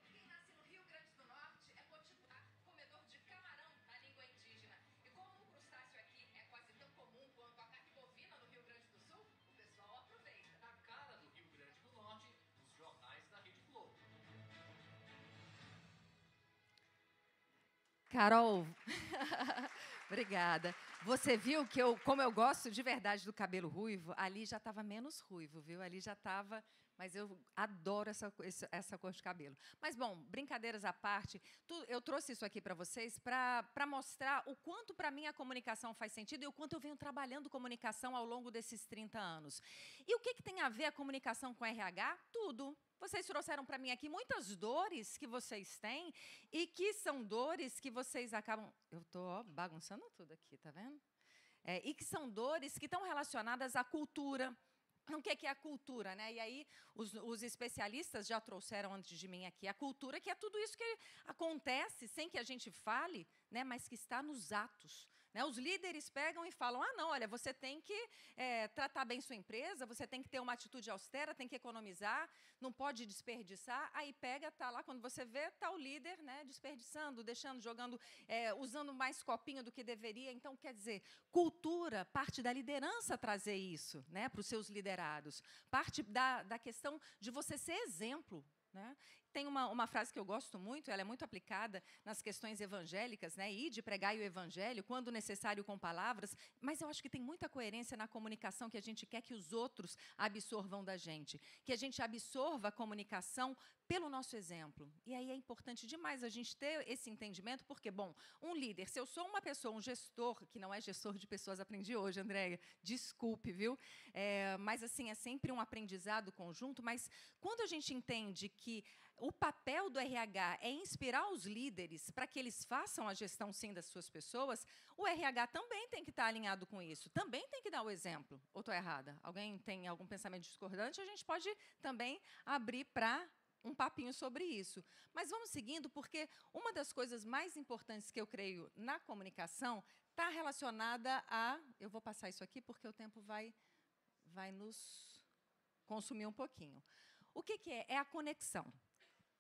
Speaker 6: Quem nasce no Rio Grande do Norte é potiguar, comedor de camarão na língua indígena. E como o crustáceo aqui é quase tão comum quanto a carne bovina no Rio Grande do Sul, o pessoal aproveita.
Speaker 8: Na cara do Rio Grande do Norte, os jornais da Rede Globo.
Speaker 5: Carol, obrigada. Você viu que como eu gosto de verdade do cabelo ruivo, ali já estava menos ruivo, viu? Ali já estava, mas eu adoro essa cor de cabelo. Mas, bom, brincadeiras à parte, eu trouxe isso aqui para vocês para mostrar o quanto, para mim, a comunicação faz sentido e o quanto eu venho trabalhando comunicação ao longo desses 30 anos. E o que tem a ver a comunicação com RH? Tudo. Vocês trouxeram para mim aqui muitas dores que vocês têm e que são dores que vocês acabam... Eu estou bagunçando tudo aqui, tá vendo? E que são dores que estão relacionadas à cultura. O que é a cultura, né? E aí, os especialistas já trouxeram antes de mim aqui a cultura, que é tudo isso que acontece sem que a gente fale, né? Mas que está nos atos. Né? Os líderes pegam e falam: ah, não, olha, você tem que tratar bem sua empresa, você tem que ter uma atitude austera, tem que economizar, não pode desperdiçar. Aí pega, está lá, quando você vê, está o líder, né, desperdiçando, deixando, jogando, usando mais copinho do que deveria. Então, quer dizer, cultura, parte da liderança trazer isso, né, para os seus liderados. Parte da questão de você ser exemplo. Né? Tem uma frase que eu gosto muito, ela é muito aplicada nas questões evangélicas, né? Ide, pregai o evangelho, quando necessário com palavras, mas eu acho que tem muita coerência na comunicação que a gente quer que os outros absorvam da gente, que a gente absorva a comunicação pelo nosso exemplo. E aí é importante demais a gente ter esse entendimento, porque, bom, um líder, se eu sou uma pessoa, um gestor, que não é gestor de pessoas, aprendi hoje, Andréia, desculpe, viu? Mas, assim, é sempre um aprendizado conjunto, mas quando a gente entende que o papel do RH é inspirar os líderes para que eles façam a gestão, sim, das suas pessoas, o RH também tem que estar alinhado com isso, também tem que dar o exemplo. Ou estou errada? Alguém tem algum pensamento discordante? A gente pode também abrir para um papinho sobre isso. Mas vamos seguindo, porque uma das coisas mais importantes que eu creio na comunicação está relacionada a... Eu vou passar isso aqui porque o tempo vai nos consumir um pouquinho. O que é? É a conexão.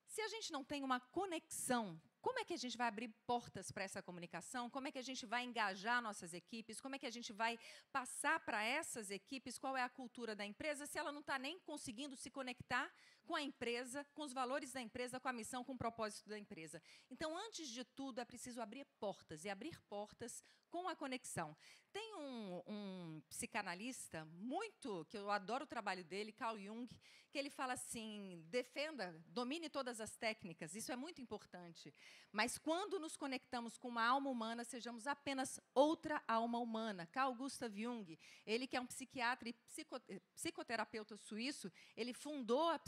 Speaker 5: Se a gente não tem uma conexão, como é que a gente vai abrir portas para essa comunicação? Como é que a gente vai engajar nossas equipes? Como é que a gente vai passar para essas equipes qual é a cultura da empresa, se ela não está nem conseguindo se conectar com a empresa, com os valores da empresa, com a missão, com o propósito da empresa? Então, antes de tudo, é preciso abrir portas, e abrir portas com a conexão. Tem um psicanalista que eu adoro o trabalho dele, Carl Jung, que ele fala assim, defenda, domine todas as técnicas, isso é muito importante. Mas quando nos conectamos com uma alma humana, sejamos apenas outra alma humana. Carl Gustav Jung, ele que é um psiquiatra e psicoterapeuta suíço, ele fundou a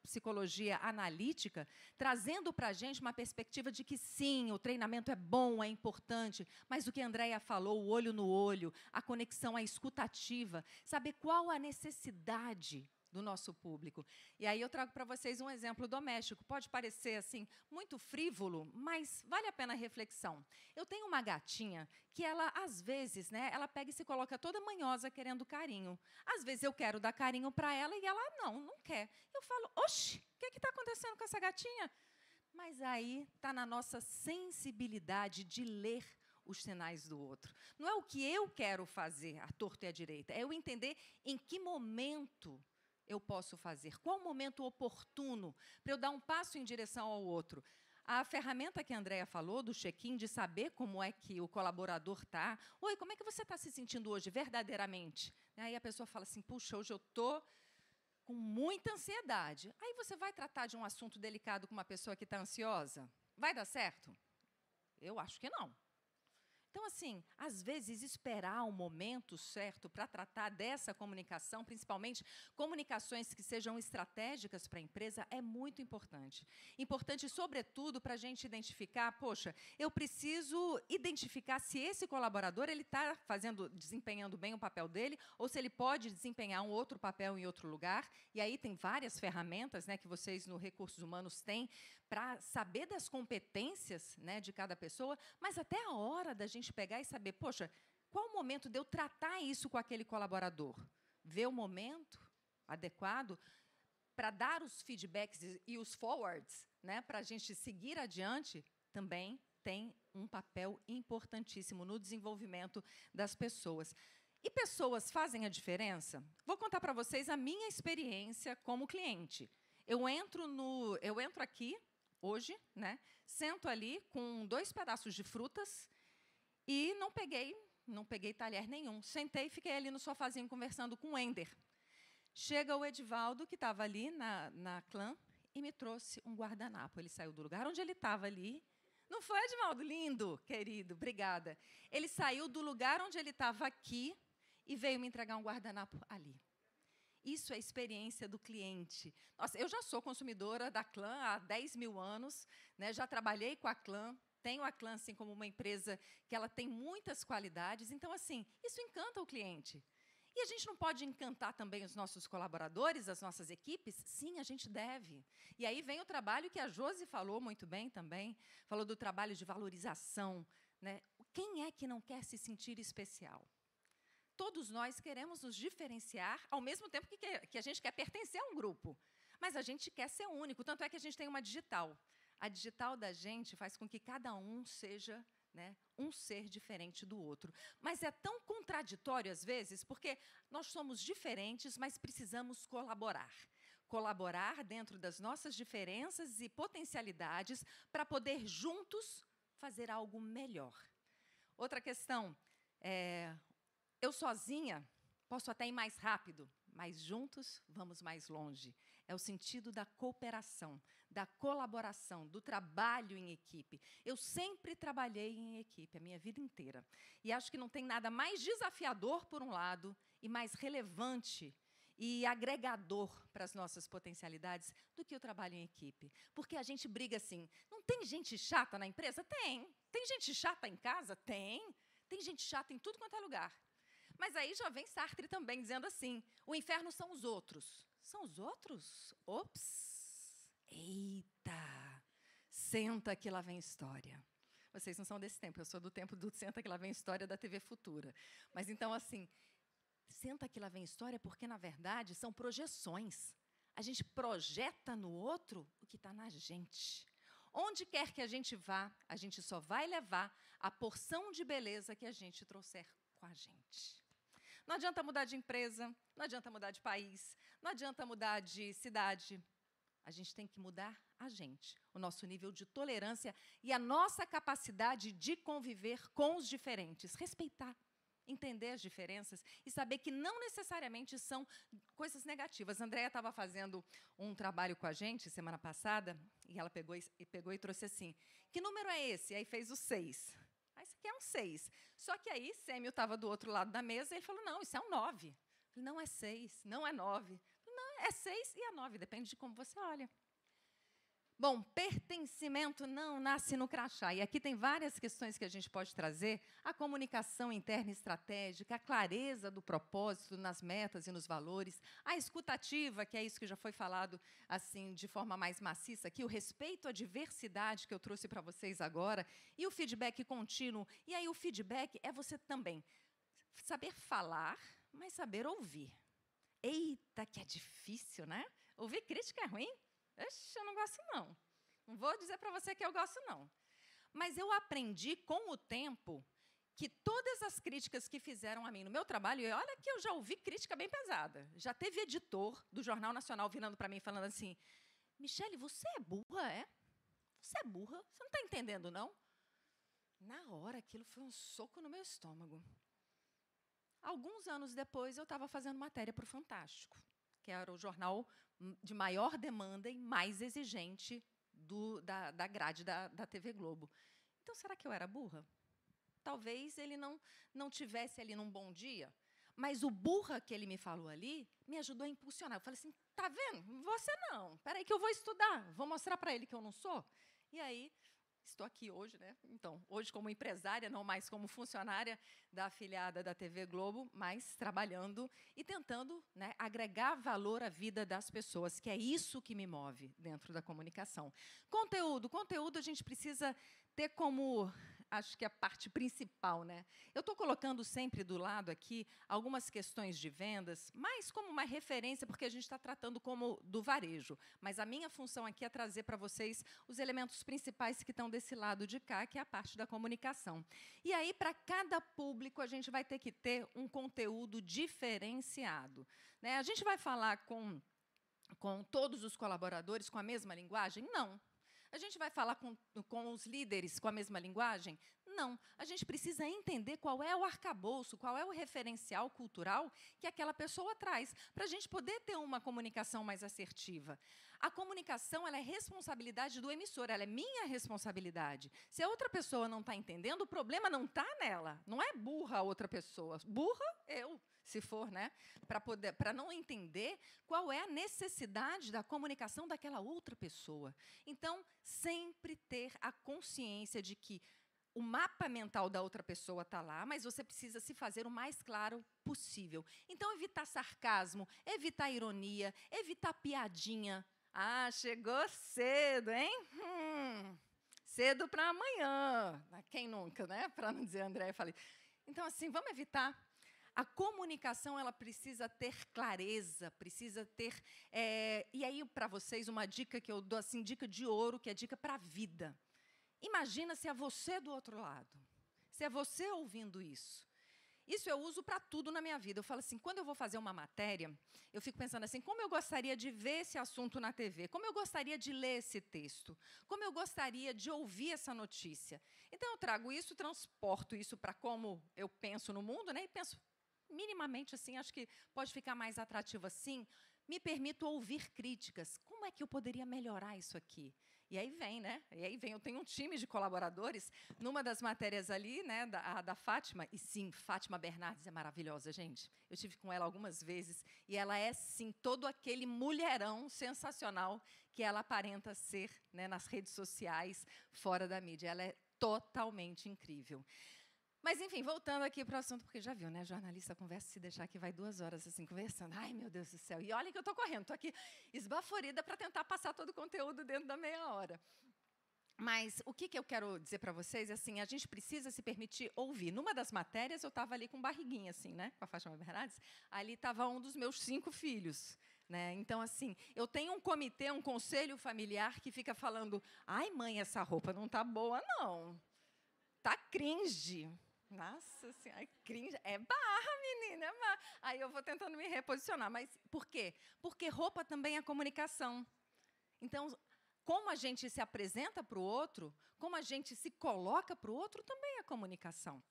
Speaker 5: psicologia analítica, trazendo para a gente uma perspectiva de que, sim, o treinamento é bom, é importante, mas o que a Andréia falou, o olho no olho, a conexão, a escutativa, saber qual a necessidade do nosso público. E aí eu trago para vocês um exemplo doméstico. Pode parecer assim muito frívolo, mas vale a pena a reflexão. Eu tenho uma gatinha que ela, às vezes, né, ela pega e se coloca toda manhosa querendo carinho. Às vezes eu quero dar carinho para ela e ela não quer. Eu falo, oxe, o que está acontecendo com essa gatinha? Mas aí está na nossa sensibilidade de ler os sinais do outro. Não é o que eu quero fazer, à torto e à direita, é eu entender em que momento eu posso fazer, qual o momento oportuno para eu dar um passo em direção ao outro. A ferramenta que a Andréia falou, do check-in, de saber como é que o colaborador está. Oi, como é que você está se sentindo hoje, verdadeiramente? Aí a pessoa fala assim, puxa, hoje eu estou com muita ansiedade. Aí você vai tratar de um assunto delicado com uma pessoa que está ansiosa? Vai dar certo? Eu acho que não. Então, assim, às vezes, esperar o momento certo para tratar dessa comunicação, principalmente comunicações que sejam estratégicas para a empresa, é muito importante. Importante, sobretudo, para a gente identificar, poxa, eu preciso identificar se esse colaborador está desempenhando bem o papel dele, ou se ele pode desempenhar um outro papel em outro lugar. E aí tem várias ferramentas, né, que vocês, no Recursos Humanos, têm para saber das competências, né, de cada pessoa, mas até a hora da gente pegar e saber, poxa, qual o momento de eu tratar isso com aquele colaborador? Ver o momento adequado para dar os feedbacks e os forwards, né, para a gente seguir adiante, também tem um papel importantíssimo no desenvolvimento das pessoas. E pessoas fazem a diferença? Vou contar para vocês a minha experiência como cliente. Eu entro aqui hoje, né, sento ali com 2 pedaços de frutas e não peguei talher nenhum. Sentei e fiquei ali no sofazinho conversando com o Ender. Chega o Edivaldo, que estava ali na clã, e me trouxe um guardanapo. Ele saiu do lugar onde ele estava ali. Não foi, Edivaldo? Lindo, querido, obrigada. Ele saiu do lugar onde ele estava aqui e veio me entregar um guardanapo ali. Isso é a experiência do cliente. Nossa, eu já sou consumidora da Clã há 10 mil anos, né, já trabalhei com a Clã, tenho a Clã assim, como uma empresa que ela tem muitas qualidades. Então, assim, isso encanta o cliente. E a gente não pode encantar também os nossos colaboradores, as nossas equipes? Sim, a gente deve. E aí vem o trabalho que a Josi falou muito bem também, falou do trabalho de valorização, né? Quem é que não quer se sentir especial? Todos nós queremos nos diferenciar, ao mesmo tempo que a gente quer pertencer a um grupo. Mas a gente quer ser único, tanto é que a gente tem uma digital. A digital da gente faz com que cada um seja, né, um ser diferente do outro. Mas é tão contraditório, às vezes, porque nós somos diferentes, mas precisamos colaborar. Colaborar dentro das nossas diferenças e potencialidades para poder, juntos, fazer algo melhor. Outra questão, eu sozinha posso até ir mais rápido, mas juntos vamos mais longe. É o sentido da cooperação, da colaboração, do trabalho em equipe. Eu sempre trabalhei em equipe, a minha vida inteira. E acho que não tem nada mais desafiador, por um lado, e mais relevante e agregador para as nossas potencialidades do que o trabalho em equipe. Porque a gente briga assim, não tem gente chata na empresa? Tem. Tem gente chata em casa? Tem. Tem gente chata em tudo quanto é lugar. Mas aí já vem Sartre também, dizendo assim, o inferno são os outros. São os outros? Ops! Eita! Senta que lá vem história. Vocês não são desse tempo, eu sou do tempo do Senta que lá vem história da TV Futura. Mas então, assim, senta que lá vem história porque, na verdade, são projeções. A gente projeta no outro o que está na gente. Onde quer que a gente vá, a gente só vai levar a porção de beleza que a gente trouxer com a gente. Não adianta mudar de empresa, não adianta mudar de país, não adianta mudar de cidade. A gente tem que mudar a gente, o nosso nível de tolerância e a nossa capacidade de conviver com os diferentes, respeitar, entender as diferenças e saber que não necessariamente são coisas negativas. A Andréia estava fazendo um trabalho com a gente semana passada e ela pegou e trouxe assim, que número é esse? Aí fez o 6. Ah, isso aqui é um 6. Só que aí Sêmio estava do outro lado da mesa e ele falou, não, isso é um 9. Eu falei, não é 6, não é 9. Não, é 6 e é 9, depende de como você olha. Bom, pertencimento não nasce no crachá. E aqui tem várias questões que a gente pode trazer. A comunicação interna estratégica, a clareza do propósito nas metas e nos valores, a escutativa, que é isso que já foi falado assim de forma mais maciça aqui, o respeito à diversidade que eu trouxe para vocês agora, e o feedback contínuo. E aí o feedback é você também saber falar, mas saber ouvir. Eita, que é difícil, né? Ouvir crítica é ruim? Ixi, eu não gosto, não. Não vou dizer para você que eu gosto, não. Mas eu aprendi com o tempo que todas as críticas que fizeram a mim no meu trabalho, e olha que eu já ouvi crítica bem pesada. Já teve editor do Jornal Nacional virando para mim e falando assim, Michele, você é burra, é? Você é burra? Você não está entendendo, não? Na hora, aquilo foi um soco no meu estômago. Alguns anos depois, eu estava fazendo matéria para o Fantástico, que era o jornal de maior demanda e mais exigente da grade da TV Globo. Então, será que eu era burra? Talvez ele não tivesse ali num bom dia, mas o burra que ele me falou ali me ajudou a impulsionar. Eu falei assim, tá vendo? Você não. Espera aí que eu vou estudar, vou mostrar para ele que eu não sou. E aí, estou aqui hoje, né? Então, hoje como empresária, não mais como funcionária da afiliada da TV Globo, mas trabalhando e tentando, né, agregar valor à vida das pessoas, que é isso que me move dentro da comunicação. Conteúdo a gente precisa ter como, acho que a parte principal, né? Eu estou colocando sempre do lado aqui algumas questões de vendas, mais como uma referência, porque a gente está tratando como do varejo. Mas a minha função aqui é trazer para vocês os elementos principais que estão desse lado de cá, que é a parte da comunicação. E aí, para cada público, a gente vai ter que ter um conteúdo diferenciado, né? A gente vai falar com todos os colaboradores com a mesma linguagem? Não. A gente vai falar com os líderes com a mesma linguagem? Não. A gente precisa entender qual é o arcabouço, qual é o referencial cultural que aquela pessoa traz, para a gente poder ter uma comunicação mais assertiva. A comunicação ela é responsabilidade do emissor, ela é minha responsabilidade. Se a outra pessoa não está entendendo, o problema não está nela. Não é burra a outra pessoa. Burra, eu. Se for, né, para não entender qual é a necessidade da comunicação daquela outra pessoa. Então, sempre ter a consciência de que o mapa mental da outra pessoa está lá, mas você precisa se fazer o mais claro possível. Então, evitar sarcasmo, evitar ironia, evitar piadinha. Ah, chegou cedo, hein? Cedo para amanhã. Quem nunca, né? Para não dizer André, eu falei. Então, assim, vamos evitar. A comunicação ela precisa ter clareza, precisa ter... e aí, para vocês, uma dica que eu dou, assim, dica de ouro, que é dica para a vida. Imagina se é você do outro lado, se é você ouvindo isso. Isso eu uso para tudo na minha vida. Eu falo assim, quando eu vou fazer uma matéria, eu fico pensando assim, como eu gostaria de ver esse assunto na TV, como eu gostaria de ler esse texto, como eu gostaria de ouvir essa notícia. Então, eu trago isso, transporto isso para como eu penso no mundo, né, e penso... minimamente assim, acho que pode ficar mais atrativo assim, me permito ouvir críticas. Como é que eu poderia melhorar isso aqui? E aí vem, né? E aí vem, eu tenho um time de colaboradores, numa das matérias ali, né, da Fátima, e sim, Fátima Bernardes é maravilhosa, gente. Eu tive com ela algumas vezes, e ela é, sim, todo aquele mulherão sensacional que ela aparenta ser, né, nas redes sociais, fora da mídia. Ela é totalmente incrível. Mas, enfim, voltando aqui para o assunto, porque já viu, né? Jornalista conversa, se deixar que vai 2 horas assim, conversando. Ai, meu Deus do céu. E olha que eu estou correndo, estou aqui esbaforida para tentar passar todo o conteúdo dentro da meia hora. Mas o que eu quero dizer para vocês é assim, a gente precisa se permitir ouvir. Numa das matérias, eu estava ali com barriguinha, assim, né? Com a Fátima Bernardes. Ali estava um dos meus 5 filhos. Né? Então, assim, eu tenho um comitê, um conselho familiar que fica falando, ai, mãe, essa roupa não está boa, não. Está cringe. Nossa senhora, cringe. É barra, menina, é barra. Aí eu vou tentando me reposicionar. Mas por quê? Porque roupa também é comunicação. Então, como a gente se apresenta para o outro, como a gente se coloca para o outro, também é comunicação.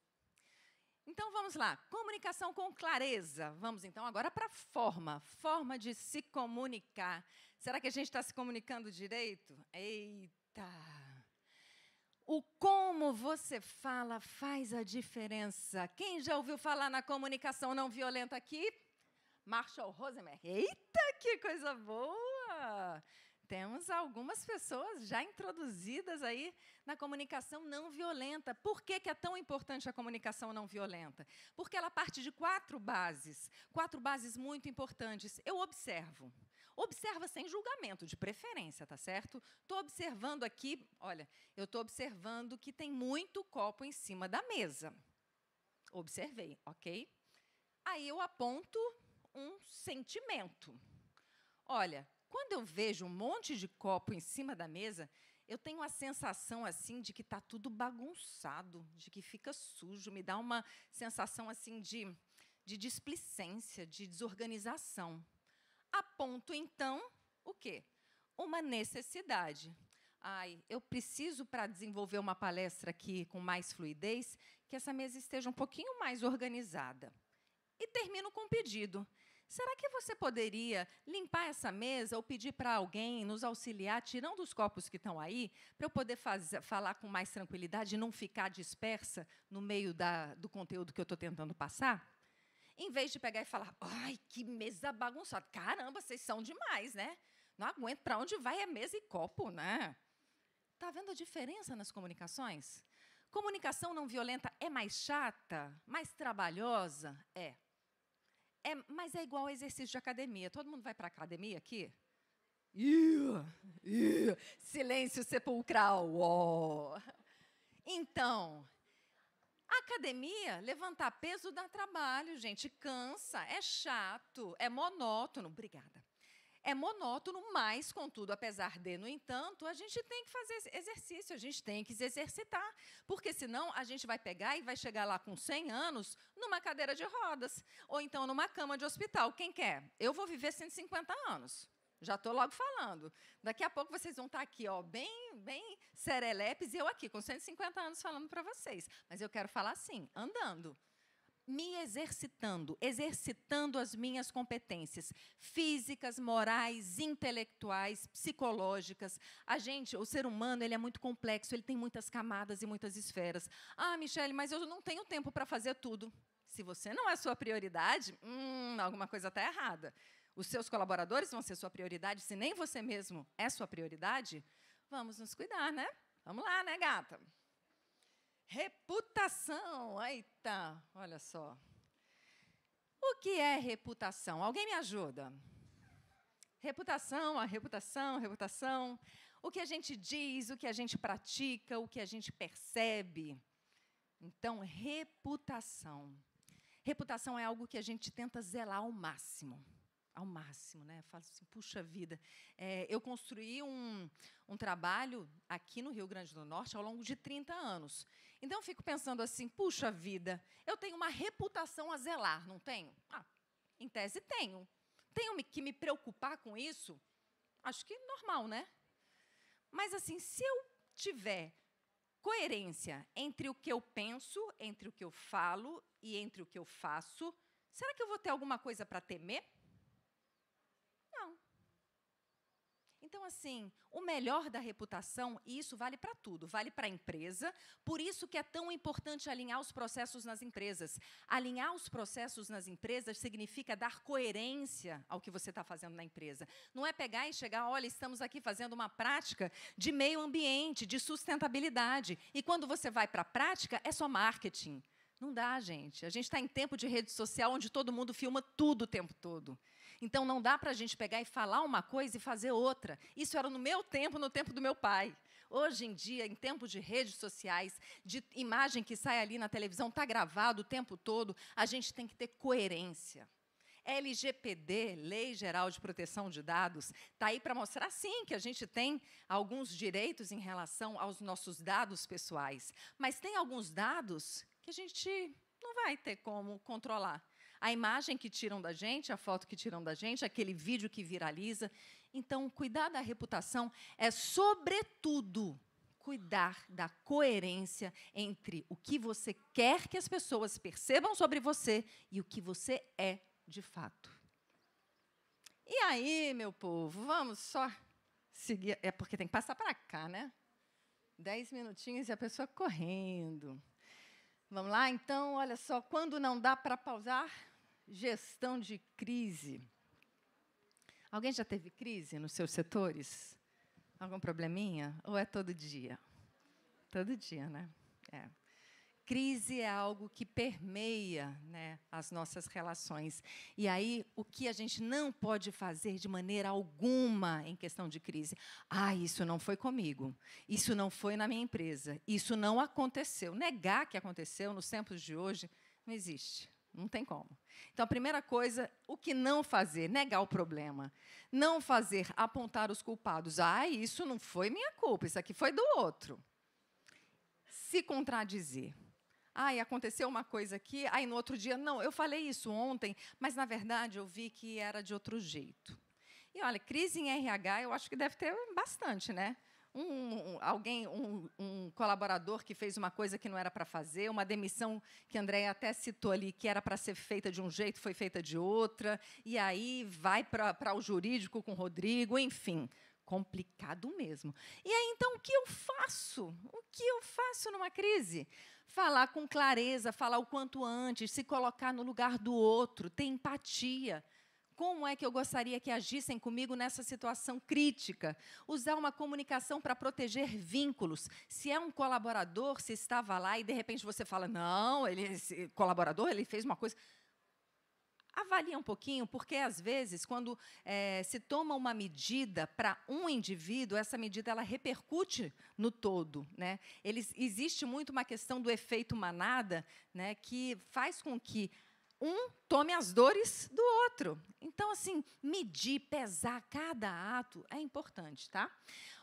Speaker 5: Então, vamos lá. Comunicação com clareza. Vamos, então, agora para a forma. Forma de se comunicar. Será que a gente está se comunicando direito? Eita! O como você fala faz a diferença. Quem já ouviu falar na comunicação não violenta aqui? Marshall Rosenberg. Eita, que coisa boa! Temos algumas pessoas já introduzidas aí na comunicação não violenta. Por que é tão importante a comunicação não violenta? Porque ela parte de 4 bases muito importantes. Eu observo. Observa sem julgamento, de preferência, tá certo? Estou observando aqui, olha, eu estou observando que tem muito copo em cima da mesa. Observei, ok? Aí eu aponto um sentimento. Olha, quando eu vejo um monte de copo em cima da mesa, eu tenho a sensação assim de que está tudo bagunçado, de que fica sujo, me dá uma sensação assim de displicência, de desorganização. Aponto, então, o quê? Uma necessidade. Ai, eu preciso, para desenvolver uma palestra aqui com mais fluidez, que essa mesa esteja um pouquinho mais organizada. E termino com um pedido. Será que você poderia limpar essa mesa ou pedir para alguém nos auxiliar, tirando os copos que estão aí, para eu poder falar com mais tranquilidade e não ficar dispersa no meio do conteúdo que eu estou tentando passar? Em vez de pegar e falar, ai, que mesa bagunçada. Caramba, vocês são demais, né? Não aguento, para onde vai a mesa e copo, né? Está vendo a diferença nas comunicações? Comunicação não violenta é mais chata, mais trabalhosa? Mas é igual ao exercício de academia. Todo mundo vai para a academia aqui? Silêncio sepulcral. Oh. Então, a academia, levantar peso dá trabalho, gente. Cansa, é chato, é monótono. Obrigada. É monótono, mas, contudo, apesar de, no entanto, a gente tem que fazer exercício, a gente tem que se exercitar, porque, senão, a gente vai pegar e vai chegar lá com 100 anos numa cadeira de rodas, ou então numa cama de hospital. Quem quer? Eu vou viver 150 anos. Já estou logo falando. Daqui a pouco vocês vão estar aqui, ó, bem serelepes, e eu aqui, com 150 anos, falando para vocês. Mas eu quero falar assim, andando. Me exercitando, exercitando as minhas competências físicas, morais, intelectuais, psicológicas. O ser humano, ele é muito complexo, ele tem muitas camadas e muitas esferas. Ah, Michele, mas eu não tenho tempo para fazer tudo. Se você não é sua prioridade, alguma coisa está errada. Os seus colaboradores vão ser sua prioridade, se nem você mesmo é sua prioridade, vamos nos cuidar, né? Vamos lá, né, gata? Reputação. Eita, olha só. O que é reputação? Alguém me ajuda? Reputação. O que a gente diz, o que a gente pratica, o que a gente percebe. Então, reputação. Reputação é algo que a gente tenta zelar ao máximo. Ao máximo, né? Eu falo assim, puxa vida. Eu construí um trabalho aqui no Rio Grande do Norte ao longo de 30 anos. Então, eu fico pensando assim, puxa vida, eu tenho uma reputação a zelar, não tenho? Em tese, tenho. Tenho que me preocupar com isso? Acho que normal, né? Mas, assim, se eu tiver coerência entre o que eu penso, entre o que eu falo e entre o que eu faço, será que eu vou ter alguma coisa para temer? Não. Então, assim, o melhor da reputação, e isso vale para tudo, vale para a empresa, por isso que é tão importante alinhar os processos nas empresas. Alinhar os processos nas empresas significa dar coerência ao que você está fazendo na empresa. Não é pegar e chegar, olha, estamos aqui fazendo uma prática de meio ambiente, de sustentabilidade, e quando você vai para a prática, é só marketing. Não dá, gente. A gente está em tempo de rede social onde todo mundo filma tudo o tempo todo. Então, não dá para a gente pegar e falar uma coisa e fazer outra. Isso era no meu tempo, no tempo do meu pai. Hoje em dia, em tempos de redes sociais, de imagem que sai ali na televisão, está gravado o tempo todo, a gente tem que ter coerência. LGPD, Lei Geral de Proteção de Dados, está aí para mostrar, sim, que a gente tem alguns direitos em relação aos nossos dados pessoais, mas tem alguns dados que a gente não vai ter como controlar. A imagem que tiram da gente, a foto que tiram da gente, aquele vídeo que viraliza. Então, cuidar da reputação é, sobretudo, cuidar da coerência entre o que você quer que as pessoas percebam sobre você e o que você é de fato. E aí, meu povo, vamos só seguir. É porque tem que passar para cá, né? 10 minutinhos e a pessoa correndo. Vamos lá, então, olha só, quando não dá para pausar, gestão de crise. Alguém já teve crise nos seus setores? Algum probleminha? Ou é todo dia? Todo dia, né? É. Crise é algo que permeia, né, as nossas relações. E aí, o que a gente não pode fazer de maneira alguma em questão de crise? Isso não foi comigo. Isso não foi na minha empresa. Isso não aconteceu. Negar que aconteceu nos tempos de hoje não existe. Não tem como. Então, a primeira coisa, o que não fazer? Negar o problema. Não fazer, apontar os culpados. Isso não foi minha culpa, isso aqui foi do outro. Se contradizer. Aconteceu uma coisa aqui, no outro dia, não, eu falei isso ontem, mas, na verdade, eu vi que era de outro jeito. E, olha, crise em RH, eu acho que deve ter bastante, né? Um colaborador que fez uma coisa que não era para fazer, uma demissão que a Andréia até citou ali, que era para ser feita de um jeito, foi feita de outra, e aí vai para o jurídico com o Rodrigo, enfim, complicado mesmo. E aí, então, o que eu faço? O que eu faço numa crise? Falar com clareza, falar o quanto antes, se colocar no lugar do outro, ter empatia. Como é que eu gostaria que agissem comigo nessa situação crítica? Usar uma comunicação para proteger vínculos. Se é um colaborador, se estava lá e, de repente, você fala, não, esse colaborador ele fez uma coisa... Avalie um pouquinho, porque, às vezes, quando se toma uma medida para um indivíduo, essa medida ela repercute no todo, né? Existe muito uma questão do efeito manada, né, que faz com que um tome as dores do outro. Então, assim, medir, pesar cada ato é importante, tá?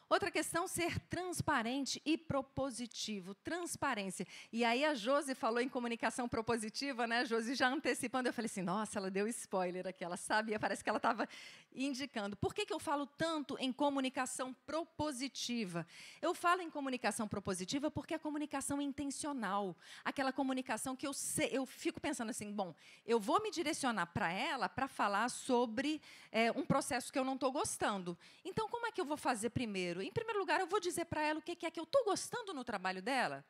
Speaker 5: Outra questão, ser transparente e propositivo. Transparência. E aí a Josi falou em comunicação propositiva, né, Josi, já antecipando. Eu falei assim, nossa, ela deu spoiler aqui, ela sabia, parece que ela estava indicando. Por que eu falo tanto em comunicação propositiva? Eu falo em comunicação propositiva porque a comunicação é intencional. Aquela comunicação que eu fico pensando assim, bom, eu vou me direcionar para ela para falar sobre um processo que eu não estou gostando. Então, como é que eu vou fazer primeiro? Em primeiro lugar, eu vou dizer para ela o que é que eu estou gostando no trabalho dela.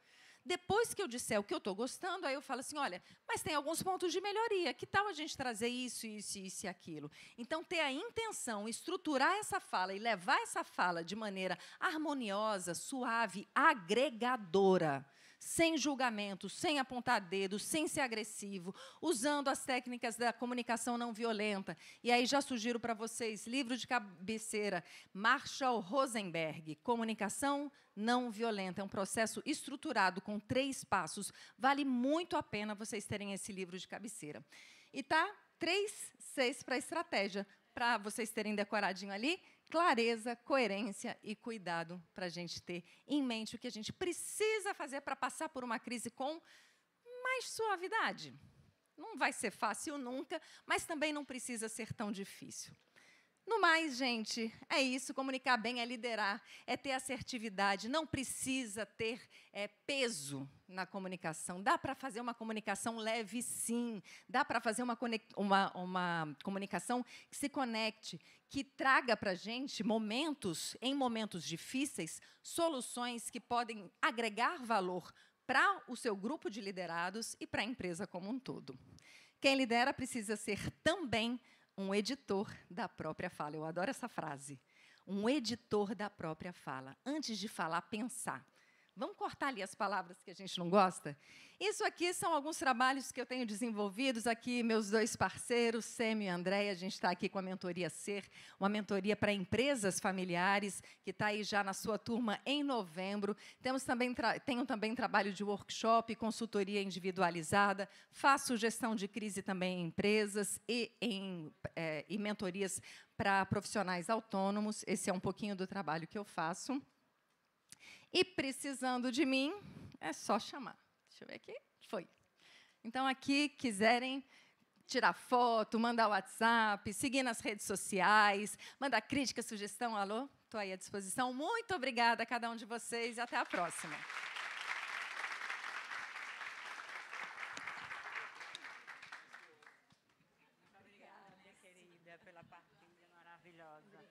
Speaker 5: Depois que eu disser o que eu estou gostando, aí eu falo assim, olha, mas tem alguns pontos de melhoria. Que tal a gente trazer isso, isso, isso e aquilo? Então, ter a intenção, estruturar essa fala e levar essa fala de maneira harmoniosa, suave, agregadora, sem julgamento, sem apontar dedos, sem ser agressivo, usando as técnicas da comunicação não violenta. E aí já sugiro para vocês, livro de cabeceira, Marshall Rosenberg, Comunicação Não Violenta. É um processo estruturado com 3 passos. Vale muito a pena vocês terem esse livro de cabeceira. E tá 3 Cs para estratégia, para vocês terem decoradinho ali. Clareza, coerência e cuidado para a gente ter em mente o que a gente precisa fazer para passar por uma crise com mais suavidade. Não vai ser fácil nunca, mas também não precisa ser tão difícil. No mais, gente, é isso. Comunicar bem é liderar, é ter assertividade. Não precisa ter peso na comunicação. Dá para fazer uma comunicação leve, sim. Dá para fazer uma comunicação que se conecte, que traga para a gente em momentos difíceis, soluções que podem agregar valor para o seu grupo de liderados e para a empresa como um todo. Quem lidera precisa ser também um editor da própria fala. Eu adoro essa frase. Um editor da própria fala. Antes de falar, pensar. Vamos cortar ali as palavras que a gente não gosta? Isso aqui são alguns trabalhos que eu tenho desenvolvidos aqui, meus dois parceiros, Sêmio e Andréia. A gente está aqui com a mentoria Ser, uma mentoria para empresas familiares, que está aí já na sua turma em novembro. Tenho também trabalho de workshop, consultoria individualizada, faço gestão de crise também em empresas e mentorias para profissionais autônomos. Esse é um pouquinho do trabalho que eu faço. E precisando de mim, é só chamar. Deixa eu ver aqui. Foi. Então, aqui, quiserem tirar foto, mandar WhatsApp, seguir nas redes sociais, mandar crítica, sugestão, alô, estou aí à disposição. Muito obrigada a cada um de vocês e até a próxima.
Speaker 1: Obrigada, minha querida, pela partilha maravilhosa.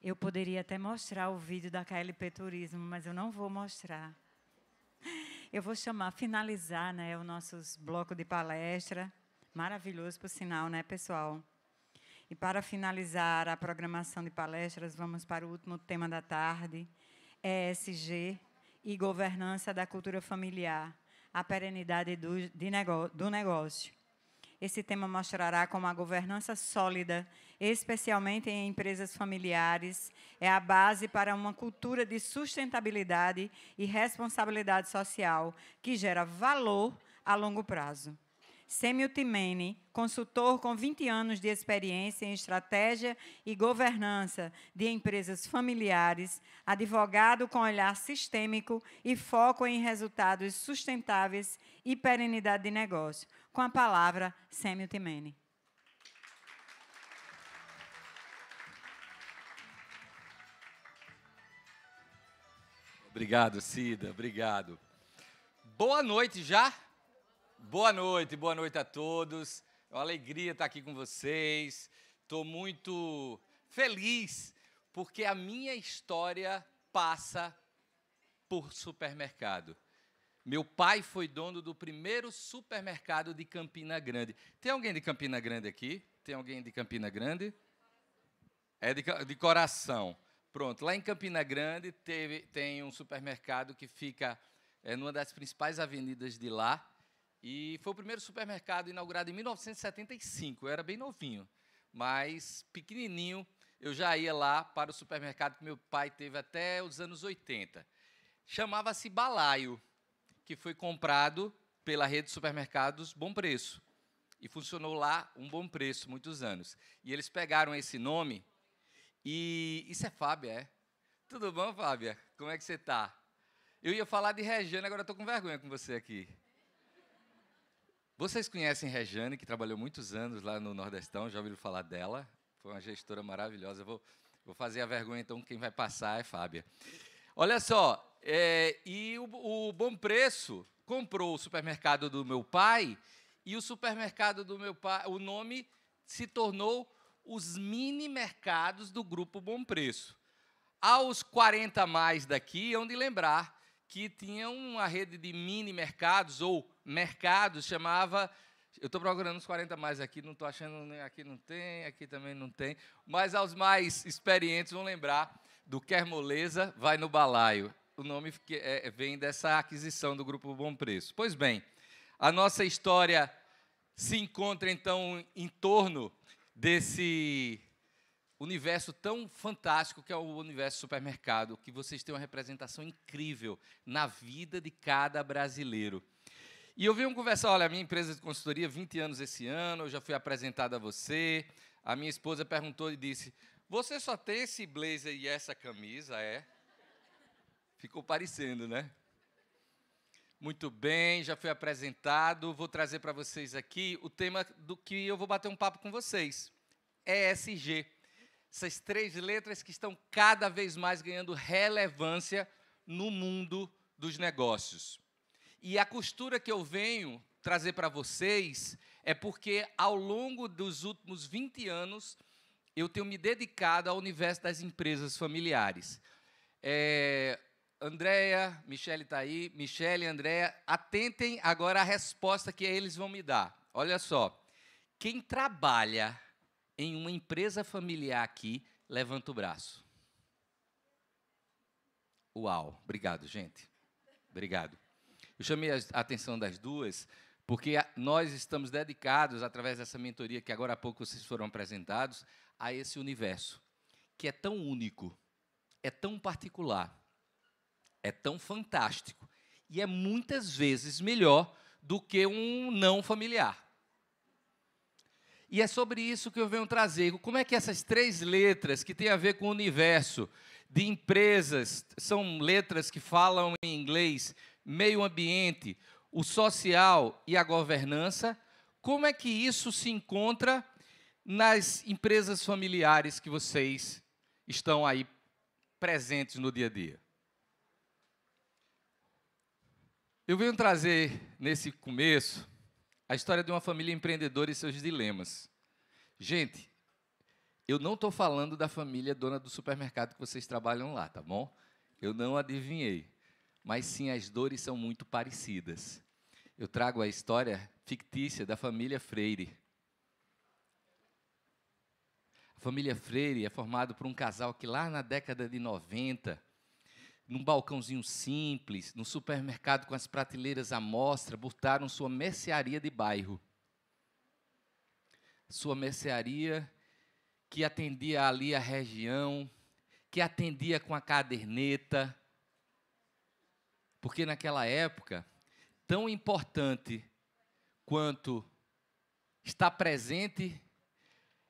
Speaker 1: Eu poderia até mostrar o vídeo da KLP Turismo, mas eu não vou mostrar. Eu vou finalizar, né, o nosso bloco de palestra. Maravilhoso, por sinal, né, pessoal? E para finalizar a programação de palestras, vamos para o último tema da tarde, ESG e governança da cultura familiar, a perenidade do negócio. Esse tema mostrará como a governança sólida, especialmente em empresas familiares, é a base para uma cultura de sustentabilidade e responsabilidade social que gera valor a longo prazo. Sêmio Timene, consultor com 20 anos de experiência em estratégia e governança de empresas familiares, advogado com olhar sistêmico e foco em resultados sustentáveis e perenidade de negócio. Com a palavra, Sêmio Timene.
Speaker 9: Obrigado, Cida, obrigado. Boa noite já. Boa noite a todos. É uma alegria estar aqui com vocês. Estou muito feliz porque a minha história passa por supermercado. Meu pai foi dono do primeiro supermercado de Campina Grande. Tem alguém de Campina Grande aqui? Tem alguém de Campina Grande? É de coração. Pronto, lá em Campina Grande tem um supermercado que fica numa das principais avenidas de lá. E foi o primeiro supermercado inaugurado em 1975. Eu era bem novinho, mas pequenininho. Eu já ia lá para o supermercado que meu pai teve até os anos 80. Chamava-se Balaio, que foi comprado pela rede de supermercados Bom Preço. E funcionou lá um bom preço, muitos anos. E eles pegaram esse nome e... Isso é Fábia, é? Tudo bom, Fábia? Como é que você está? Eu ia falar de Rejane, agora estou com vergonha com você aqui. Vocês conhecem Rejane, que trabalhou muitos anos lá no Nordestão, já ouviram falar dela? Foi uma gestora maravilhosa. Vou fazer a vergonha, então quem vai passar é Fábia. Olha só, e o Bom Preço comprou o supermercado do meu pai, e o supermercado do meu pai, o nome se tornou os mini mercados do Grupo Bom Preço. Aos 40 a mais daqui, hão de lembrar que tinha uma rede de mini mercados, ou mercados, chamava... Eu estou procurando uns 40 a mais aqui, não estou achando, aqui não tem, aqui também não tem, mas aos mais experientes vão lembrar do Quer Moleza, vai no Balaio. O nome vem dessa aquisição do Grupo Bom Preço. Pois bem, a nossa história se encontra, então, em torno desse universo tão fantástico que é o universo supermercado, que vocês têm uma representação incrível na vida de cada brasileiro. E eu venho conversar, olha, a minha empresa de consultoria, 20 anos esse ano, eu já fui apresentado a você, a minha esposa perguntou e disse, você só tem esse blazer e essa camisa, é? Ficou parecendo, né? Muito bem, já fui apresentado, vou trazer para vocês aqui o tema do que eu vou bater um papo com vocês, ESG. Essas 3 letras que estão cada vez mais ganhando relevância no mundo dos negócios. E a costura que eu venho trazer para vocês é porque, ao longo dos últimos 20 anos, eu tenho me dedicado ao universo das empresas familiares. Andréia, Michele está aí, Michele e Andréia, atentem agora à resposta que eles vão me dar, Olha só. Quem trabalha em uma empresa familiar aqui, levanta o braço. Uau, obrigado, gente. Obrigado. Eu chamei a atenção das duas, porque nós estamos dedicados, através dessa mentoria que agora há pouco vocês foram apresentados, a esse universo, que é tão único, é tão particular, é tão fantástico, e é muitas vezes melhor do que um não familiar. E é sobre isso que eu venho trazer. Como é que essas 3 letras, que têm a ver com o universo de empresas, são letras que falam em inglês, meio ambiente, o social e a governança, como é que isso se encontra nas empresas familiares que vocês estão aí presentes no dia a dia? Eu venho trazer, nesse começo, a história de uma família empreendedora e seus dilemas. Gente, eu não estou falando da família dona do supermercado que vocês trabalham lá, tá bom? Eu não adivinhei. Mas sim, as dores são muito parecidas. Eu trago a história fictícia da família Freire. A família Freire é formada por um casal que lá na década de 90, num balcãozinho simples, no supermercado com as prateleiras à mostra, botaram sua mercearia de bairro. Sua mercearia que atendia ali a região, que atendia com a caderneta, porque naquela época, tão importante quanto estar presente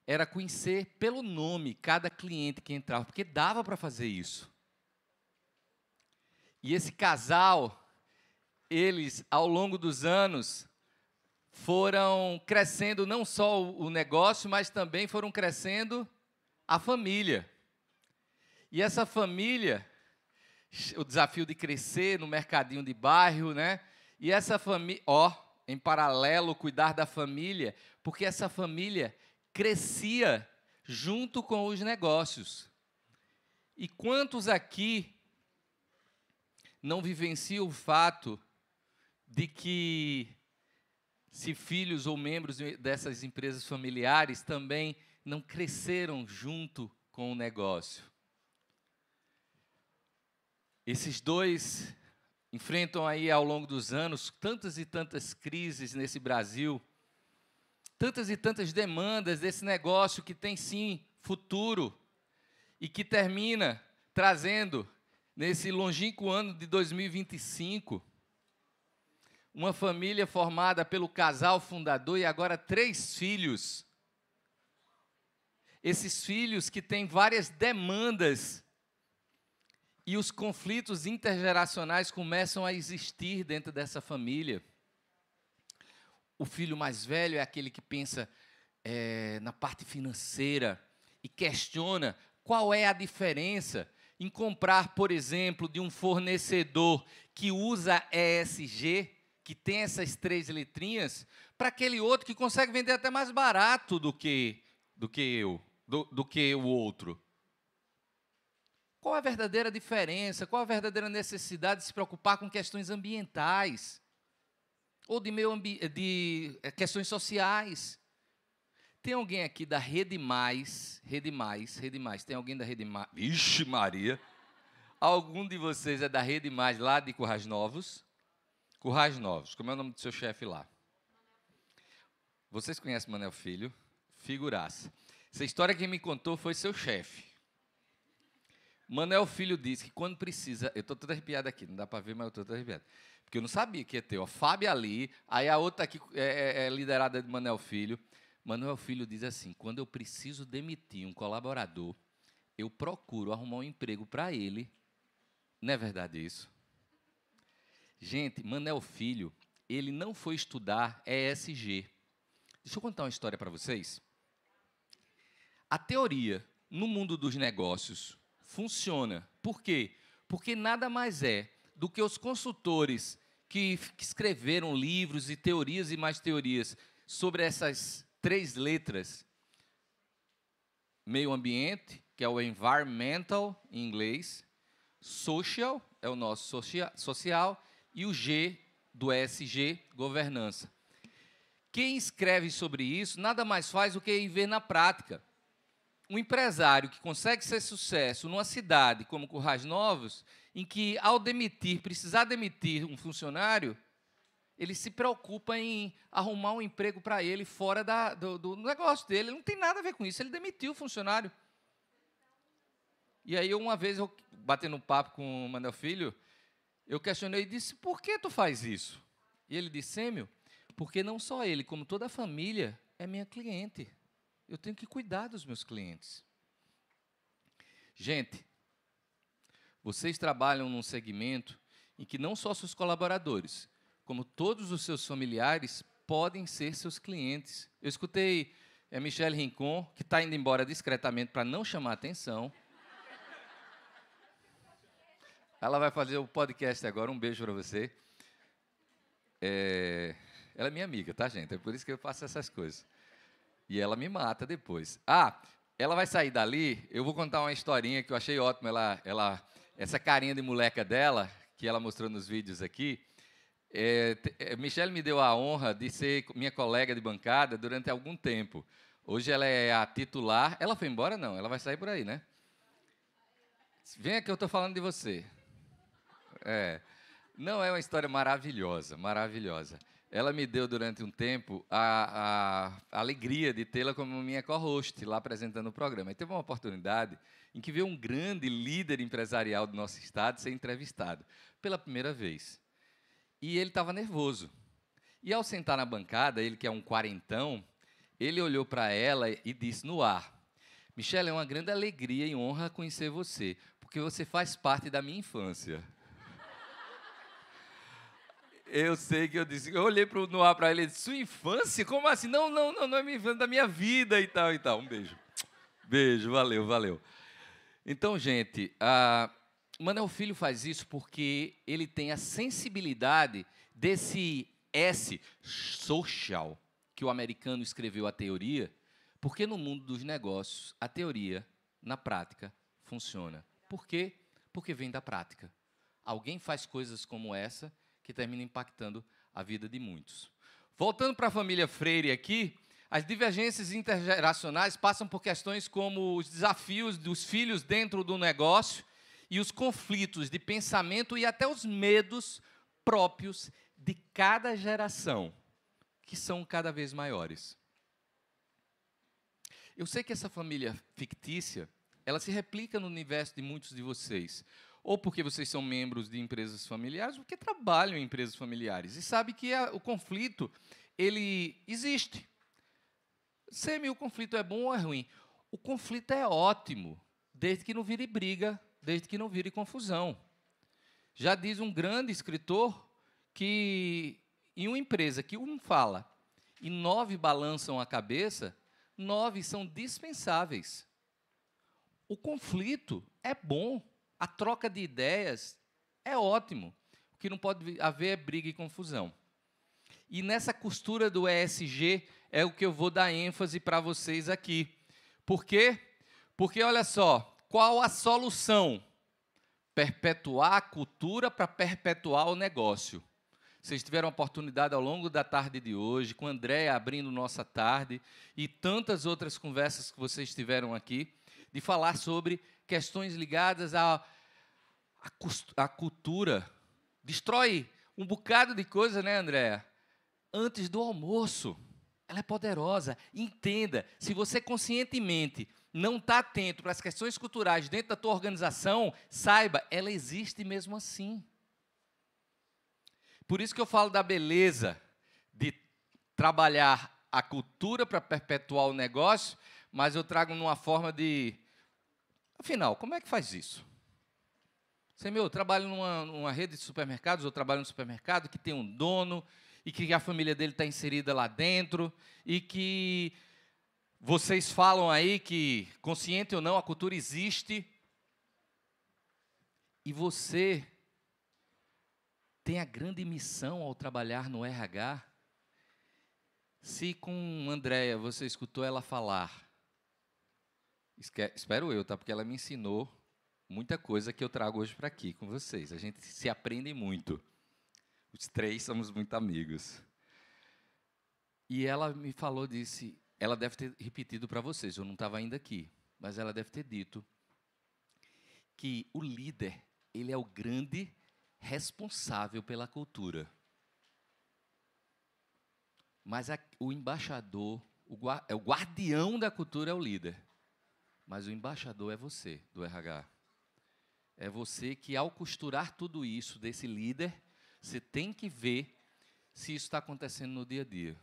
Speaker 9: era conhecer pelo nome cada cliente que entrava, porque dava para fazer isso. E esse casal, eles, ao longo dos anos, foram crescendo não só o negócio, mas também foram crescendo a família. E essa família, o desafio de crescer no mercadinho de bairro, né? E essa família, em paralelo, cuidar da família, porque essa família crescia junto com os negócios. E quantos aqui não vivenciam o fato de que, se filhos ou membros dessas empresas familiares também não cresceram junto com o negócio? Esses dois enfrentam aí ao longo dos anos tantas e tantas crises nesse Brasil, tantas e tantas demandas desse negócio que tem sim futuro e que termina trazendo, nesse longínquo ano de 2025, uma família formada pelo casal fundador e agora 3 filhos. Esses filhos que têm várias demandas e os conflitos intergeracionais começam a existir dentro dessa família. O filho mais velho é aquele que pensa na parte financeira e questiona qual é a diferença em comprar, por exemplo, de um fornecedor que usa ESG, que tem essas 3 letrinhas, para aquele outro que consegue vender até mais barato do que o outro. Qual a verdadeira diferença? Qual a verdadeira necessidade de se preocupar com questões ambientais? Ou de questões sociais? Tem alguém aqui da Rede Mais? Tem alguém da Rede Mais? Vixe Maria! Algum de vocês é da Rede Mais lá de Currais Novos? Currais Novos, como é o nome do seu chefe lá? Vocês conhecem Manel Filho? Figuraça. Essa história que me contou foi seu chefe. Manel Filho disse que quando precisa... Eu estou todo arrepiado aqui, não dá para ver, mas eu estou todo arrepiado. Porque eu não sabia que ia ter. A Fábia ali, aí a outra aqui é liderada de Manel Filho. Manel Filho diz assim, quando eu preciso demitir um colaborador, eu procuro arrumar um emprego para ele. Não é verdade isso? Gente, Manel Filho, ele não foi estudar ESG. Deixa eu contar uma história para vocês. A teoria no mundo dos negócios funciona. Por quê? Porque nada mais é do que os consultores que escreveram livros e teorias e mais teorias sobre essas 3 letras. Meio ambiente, que é o environmental em inglês, social, é o nosso social, e o G do ESG, governança. quem escreve sobre isso nada mais faz do que ir ver na prática. Um empresário que consegue ser sucesso numa cidade como Currais Novos, em que, ao precisar demitir um funcionário, ele se preocupa em arrumar um emprego para ele fora do negócio dele. Ele não tem nada a ver com isso, ele demitiu o funcionário. E aí, uma vez, eu batendo um papo com o Manuel Filho, eu questionei e disse, por que tu faz isso? E ele disse, Sêmio, porque não só ele, como toda a família, é minha cliente. Eu tenho que cuidar dos meus clientes. Gente, vocês trabalham num segmento em que não só seus colaboradores, como todos os seus familiares, podem ser seus clientes. Eu escutei a Michelle Rincon, que está indo embora discretamente para não chamar atenção. Ela vai fazer o podcast agora, um beijo para você. Ela é minha amiga, tá, gente? É por isso que eu faço essas coisas. E ela me mata depois. Ela vai sair dali, eu vou contar uma historinha que eu achei ótima. Essa carinha de moleca dela, que ela mostrou nos vídeos aqui, Michelle me deu a honra de ser minha colega de bancada durante algum tempo. Hoje ela é a titular. Ela foi embora? Não, ela vai sair por aí, né? Venha que eu estou falando de você. Não, é uma história maravilhosa, maravilhosa. Ela me deu, durante um tempo, a alegria de tê-la como minha co-host, lá apresentando o programa. E teve uma oportunidade em que veio um grande líder empresarial do nosso estado ser entrevistado, pela primeira vez. E ele estava nervoso. E, ao sentar na bancada, ele que é um quarentão, ele olhou para ela e disse no ar, Michelle, é uma grande alegria e honra conhecer você, porque você faz parte da minha infância. Eu sei que eu disse, eu olhei no ar para ele e disse, sua infância? Como assim? Não é minha infância, da minha vida e tal, e tal. Um beijo. Beijo, valeu. Então, gente, Manuel Filho faz isso porque ele tem a sensibilidade desse S, social, que o americano escreveu a teoria, porque no mundo dos negócios, a teoria, na prática, funciona. Por quê? Porque vem da prática. Alguém faz coisas como essa que termina impactando a vida de muitos. Voltando para a família Freire aqui, as divergências intergeracionais passam por questões como os desafios dos filhos dentro do negócio e os conflitos de pensamento e até os medos próprios de cada geração, que são cada vez maiores. Eu sei que essa família fictícia, ela se replica no universo de muitos de vocês, ou porque vocês são membros de empresas familiares, ou porque trabalham em empresas familiares, e sabe que o conflito, ele existe. Sêmio, o conflito é bom ou é ruim? O conflito é ótimo, desde que não vire briga, desde que não vire confusão. Já diz um grande escritor que, em uma empresa que um fala e 9 balançam a cabeça, 9 são dispensáveis. O conflito é bom. A troca de ideias é ótimo. O que não pode haver é briga e confusão. E nessa costura do ESG é o que eu vou dar ênfase para vocês aqui. Por quê? Porque, olha só, qual a solução? Perpetuar a cultura para perpetuar o negócio. Vocês tiveram a oportunidade ao longo da tarde de hoje, com a Andréia abrindo nossa tarde, e tantas outras conversas que vocês tiveram aqui, de falar sobre questões ligadas à cultura. Destrói um bocado de coisa, né, Andréia? Antes do almoço. Ela é poderosa. Entenda, se você conscientemente não está atento para as questões culturais dentro da tua organização, saiba, ela existe mesmo assim. Por isso que eu falo da beleza de trabalhar a cultura para perpetuar o negócio, mas eu trago numa forma de... Afinal, como é que faz isso? Eu trabalho numa rede de supermercados, eu trabalho num supermercado que tem um dono e que a família dele está inserida lá dentro e que vocês falam aí que, consciente ou não, a cultura existe. E você tem a grande missão ao trabalhar no RH. Se com Andréia você escutou ela falar, espero eu, tá? Porque ela me ensinou muita coisa que eu trago hoje para aqui com vocês. A gente se aprende muito. Os 3 somos muito amigos. E ela me falou, disse, ela deve ter repetido para vocês, eu não estava ainda aqui, mas ela deve ter dito que o líder, ele é o grande responsável pela cultura. Mas o embaixador, o guardião da cultura é o líder. Mas o embaixador é você, do RH. É você que, ao costurar tudo isso desse líder, você tem que ver se isso está acontecendo no dia a dia.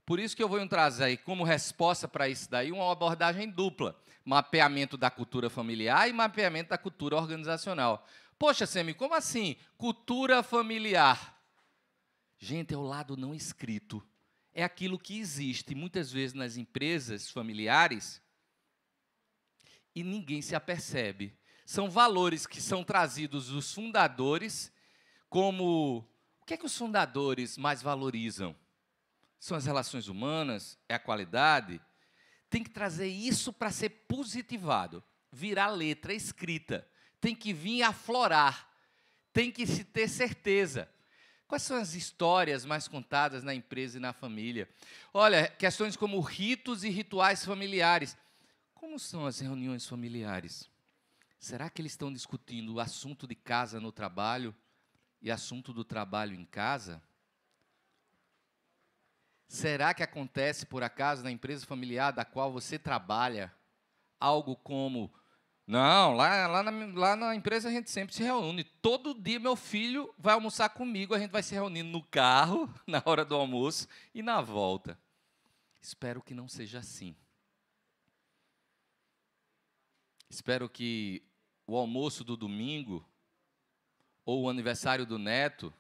Speaker 9: Por isso que eu vou trazer aí, como resposta para isso daí, uma abordagem dupla. Mapeamento da cultura familiar e mapeamento da cultura organizacional. Poxa, Semi, como assim? Cultura familiar. Gente, é o lado não escrito. É aquilo que existe muitas vezes nas empresas familiares e ninguém se apercebe. São valores que são trazidos dos fundadores como... O que é que os fundadores mais valorizam? São as relações humanas? É a qualidade? Tem que trazer isso para ser positivado, virar letra escrita. Tem que vir aflorar. Tem que se ter certeza. Quais são as histórias mais contadas na empresa e na família? Olha, questões como ritos e rituais familiares. Como são as reuniões familiares? Será que eles estão discutindo o assunto de casa no trabalho e assunto do trabalho em casa? Será que acontece, por acaso, na empresa familiar da qual você trabalha, algo como... Não, lá na empresa a gente sempre se reúne. Todo dia meu filho vai almoçar comigo, a gente vai se reunindo no carro, na hora do almoço e na volta. Espero que não seja assim. Espero que o almoço do domingo ou o aniversário do neto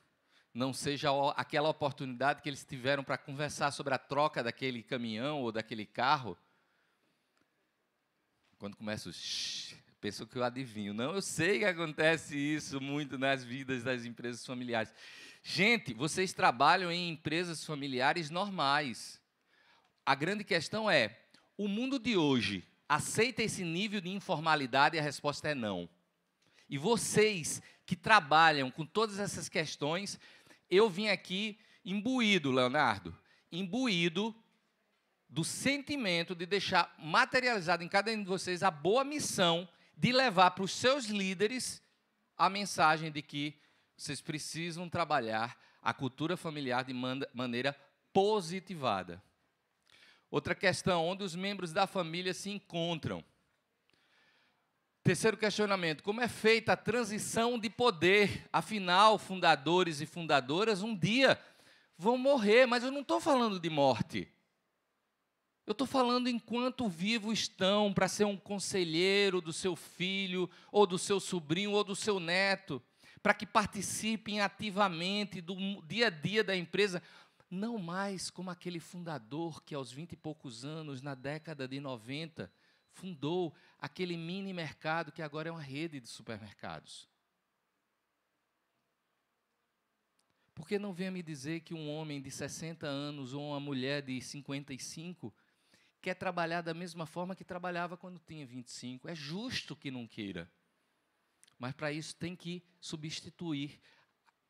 Speaker 9: não seja aquela oportunidade que eles tiveram para conversar sobre a troca daquele caminhão ou daquele carro. Quando começa o shh, pensou que eu adivinho. Não, eu sei que acontece isso muito nas vidas das empresas familiares. Gente, vocês trabalham em empresas familiares normais. A grande questão é, o mundo de hoje aceita esse nível de informalidade? E a resposta é não. E vocês que trabalham com todas essas questões, eu vim aqui imbuído, Leonardo, imbuído do sentimento de deixar materializado em cada um de vocês a boa missão de levar para os seus líderes a mensagem de que vocês precisam trabalhar a cultura familiar de maneira positivada. Outra questão, onde os membros da família se encontram. Terceiro questionamento, como é feita a transição de poder? Afinal, fundadores e fundadoras um dia vão morrer, mas eu não estou falando de morte. Eu estou falando enquanto vivos estão para ser um conselheiro do seu filho, ou do seu sobrinho, ou do seu neto, para que participem ativamente do dia a dia da empresa, não mais como aquele fundador que aos 20 e poucos anos, na década de 90, fundou aquele mini mercado que agora é uma rede de supermercados. Por que não venha me dizer que um homem de 60 anos ou uma mulher de 55 quer trabalhar da mesma forma que trabalhava quando tinha 25? É justo que não queira. Mas para isso tem que substituir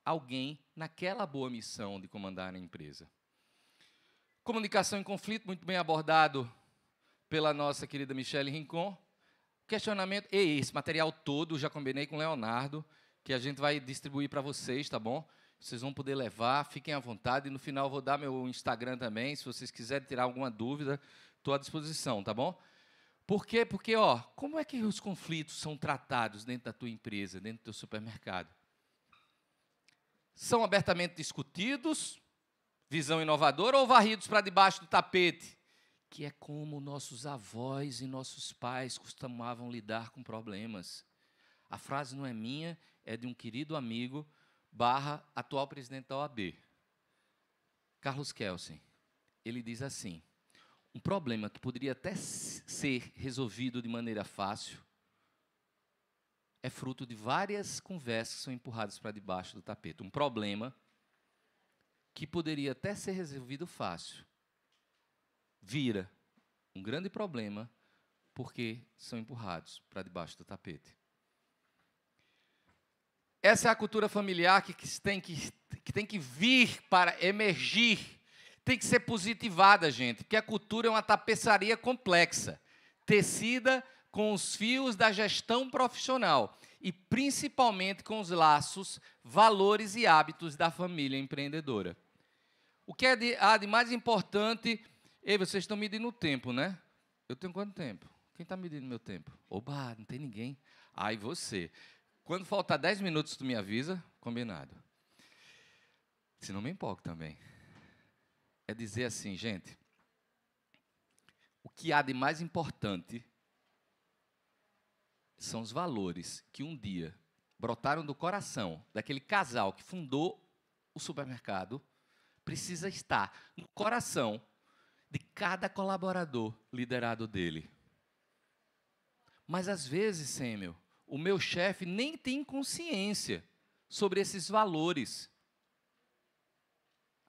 Speaker 9: alguém naquela boa missão de comandar a empresa. Comunicação em conflito, muito bem abordado pela nossa querida Michele Rincon. Questionamento, e esse material todo, já combinei com o Leonardo, que a gente vai distribuir para vocês, tá bom? Vocês vão poder levar, fiquem à vontade, e no final eu vou dar meu Instagram também, se vocês quiserem tirar alguma dúvida, estou à disposição, tá bom? Por quê? Porque, como é que os conflitos são tratados dentro da tua empresa, dentro do teu supermercado? São abertamente discutidos, visão inovadora, ou varridos para debaixo do tapete? Que é como nossos avós e nossos pais costumavam lidar com problemas. A frase não é minha, é de um querido amigo, / atual presidente da OAB, Carlos Kelsen. Ele diz assim, um problema que poderia até ser resolvido de maneira fácil, é fruto de várias conversas que são empurradas para debaixo do tapete. Um problema que poderia até ser resolvido fácil, vira um grande problema porque são empurrados para debaixo do tapete. Essa é a cultura familiar que tem que vir para emergir, tem que ser positivada, gente, porque a cultura é uma tapeçaria complexa, tecida com os fios da gestão profissional e principalmente com os laços, valores e hábitos da família empreendedora. O que há de mais importante... Ei, vocês estão medindo o tempo, né? Eu tenho quanto tempo? Quem está medindo meu tempo? Oba, não tem ninguém. Ai, você. Quando faltar 10 minutos, tu me avisa? Combinado. Se não me empolgo também. É dizer assim, gente, o que há de mais importante são os valores que um dia brotaram do coração daquele casal que fundou o supermercado, precisa estar no coração de cada colaborador liderado dele. Mas, às vezes, Sêmio, o meu chefe nem tem consciência sobre esses valores.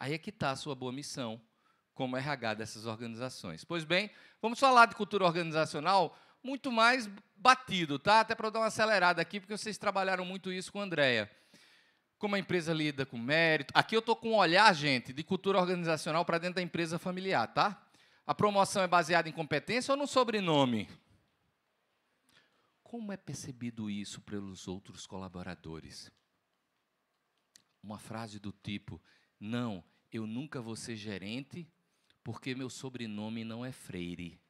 Speaker 9: Aí é que está a sua boa missão como RH dessas organizações. Pois bem, vamos falar de cultura organizacional muito mais batido, tá? Até para dar uma acelerada aqui, porque vocês trabalharam muito isso com a Andréia. Como a empresa lida com mérito. Aqui eu estou com um olhar, gente, de cultura organizacional para dentro da empresa familiar, tá? A promoção é baseada em competência ou no sobrenome? Como é percebido isso pelos outros colaboradores? Uma frase do tipo, não, eu nunca vou ser gerente porque meu sobrenome não é Freire.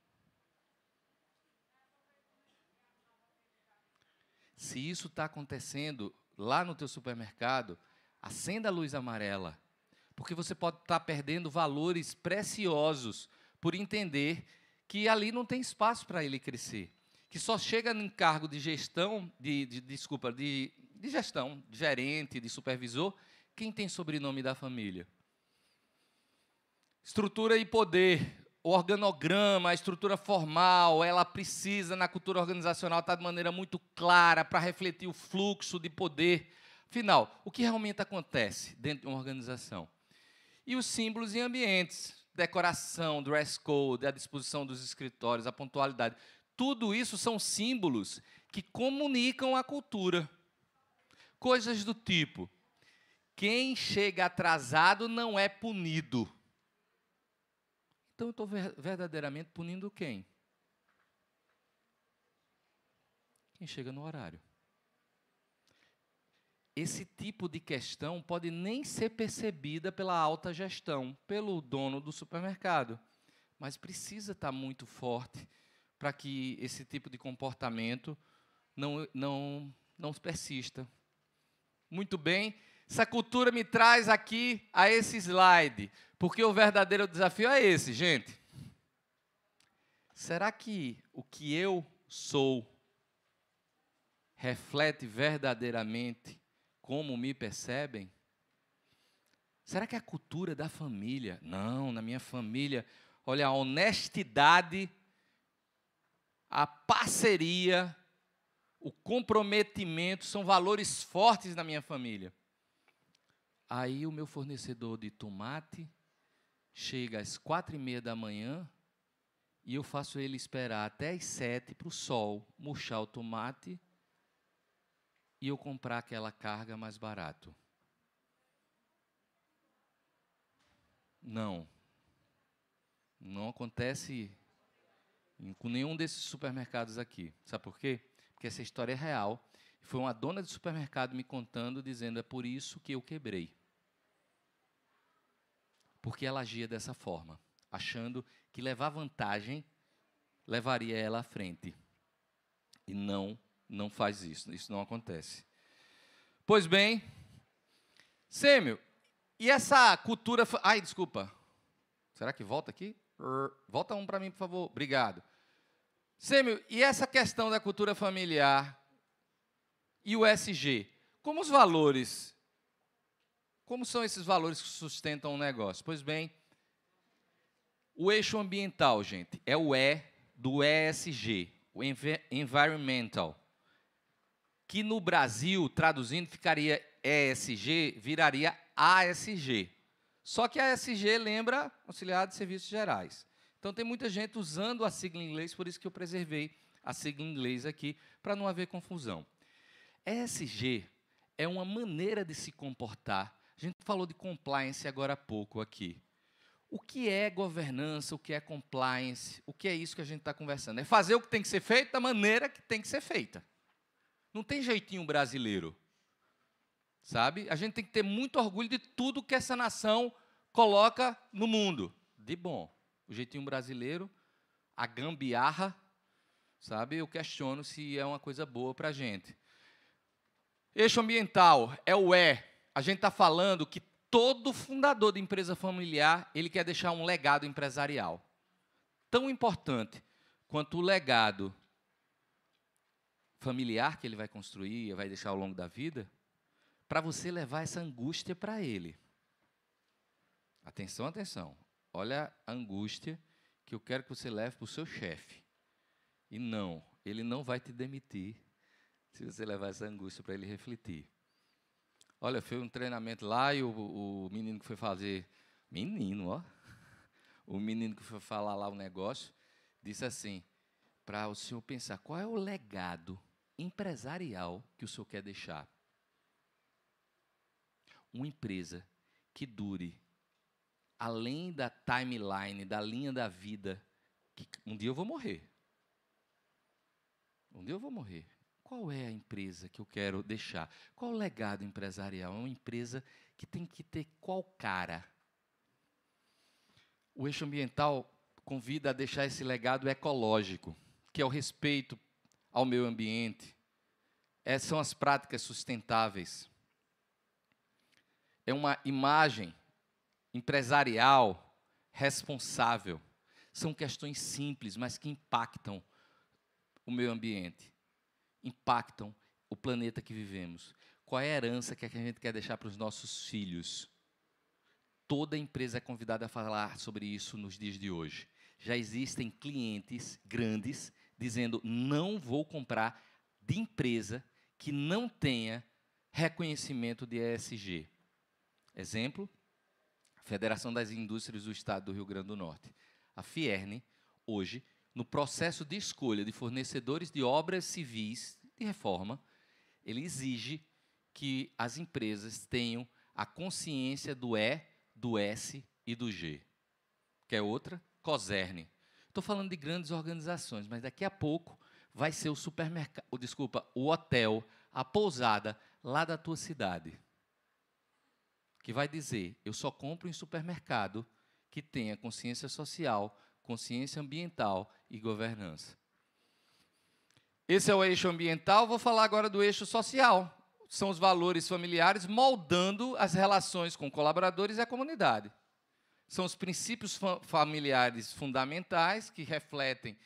Speaker 9: Se isso está acontecendo lá no teu supermercado, acenda a luz amarela, porque você pode estar perdendo valores preciosos por entender que ali não tem espaço para ele crescer, que só chega em cargo de gestão, de gestão, de gerente, de supervisor, quem tem sobrenome da família. Estrutura e poder, o organograma, a estrutura formal, ela precisa, na cultura organizacional, estar de maneira muito clara para refletir o fluxo de poder. Afinal, o que realmente acontece dentro de uma organização? E os símbolos e ambientes, decoração, dress code, a disposição dos escritórios, a pontualidade. Tudo isso são símbolos que comunicam a cultura. Coisas do tipo, quem chega atrasado não é punido. Então, eu estou verdadeiramente punindo quem? Quem chega no horário. Esse tipo de questão pode nem ser percebida pela alta gestão, pelo dono do supermercado, mas precisa estar muito forte para que esse tipo de comportamento não persista. Muito bem. Essa cultura me traz aqui a esse slide, porque o verdadeiro desafio é esse, gente. Será que o que eu sou reflete verdadeiramente como me percebem? Será que a cultura da família? Não, na minha família, olha, a honestidade, a parceria, o comprometimento são valores fortes na minha família. Aí o meu fornecedor de tomate chega às 4h30 da manhã e eu faço ele esperar até às 7 para o sol murchar o tomate e eu comprar aquela carga mais barato. Não. Não acontece com nenhum desses supermercados aqui. Sabe por quê? Porque essa história é real. Foi uma dona de supermercado me contando, dizendo, é por isso que eu quebrei. Porque ela agia dessa forma, achando que levar vantagem levaria ela à frente. E não faz isso, isso não acontece. Pois bem, Sêmio, e essa cultura... Ai, desculpa. Será que volta aqui? Volta um para mim, por favor. Obrigado. Sêmio, e essa questão da cultura familiar e o ESG? Como os valores... Como são esses valores que sustentam o negócio? Pois bem, o eixo ambiental, gente, é o E do ESG, o Environmental, que no Brasil, traduzindo, ficaria ESG, viraria ASG. Só que a ASG lembra Auxiliar de Serviços Gerais. Então, tem muita gente usando a sigla em inglês, por isso que eu preservei a sigla em inglês aqui, para não haver confusão. ESG é uma maneira de se comportar. A gente falou de compliance agora há pouco aqui. O que é governança, o que é compliance, o que é isso que a gente está conversando? É fazer o que tem que ser feito da maneira que tem que ser feita. Não tem jeitinho brasileiro, sabe? A gente tem que ter muito orgulho de tudo que essa nação coloca no mundo. De bom. O jeitinho brasileiro, a gambiarra, sabe? Eu questiono se é uma coisa boa para a gente. Eixo ambiental é o E. A gente está falando que todo fundador de empresa familiar, ele quer deixar um legado empresarial. Tão importante quanto o legado familiar que ele vai construir, vai deixar ao longo da vida, para você levar essa angústia para ele. Atenção, atenção. Olha a angústia que eu quero que você leve para o seu chefe. E não, ele não vai te demitir se você levar essa angústia para ele refletir. Olha, foi um treinamento lá e o menino que foi fazer... Menino, ó. O menino que foi falar lá o negócio, disse assim, para o senhor pensar, qual é o legado empresarial que o senhor quer deixar? Uma empresa que dure, além da timeline, da linha da vida, que um dia eu vou morrer. Um dia eu vou morrer. Qual é a empresa que eu quero deixar? Qual o legado empresarial? É uma empresa que tem que ter qual cara? O eixo ambiental convida a deixar esse legado ecológico, que é o respeito ao meio ambiente. São as práticas sustentáveis. É uma imagem empresarial responsável. São questões simples, mas que impactam o meio ambiente, impactam o planeta que vivemos. Qual é a herança que a gente quer deixar para os nossos filhos? Toda empresa é convidada a falar sobre isso nos dias de hoje. Já existem clientes grandes dizendo, não vou comprar de empresa que não tenha reconhecimento de ESG. Exemplo, Federação das Indústrias do Estado do Rio Grande do Norte. A Fierne, hoje, no processo de escolha de fornecedores de obras civis de reforma, ele exige que as empresas tenham a consciência do E, do S e do G. Quer outra? Coserne. Estou falando de grandes organizações, mas daqui a pouco vai ser o supermercado, o hotel, a pousada lá da tua cidade, que vai dizer, eu só compro em supermercado que tenha consciência social, consciência ambiental e governança. Esse é o eixo ambiental, vou falar agora do eixo social. São os valores familiares moldando as relações com colaboradores e a comunidade. São os princípios familiares fundamentais que refletem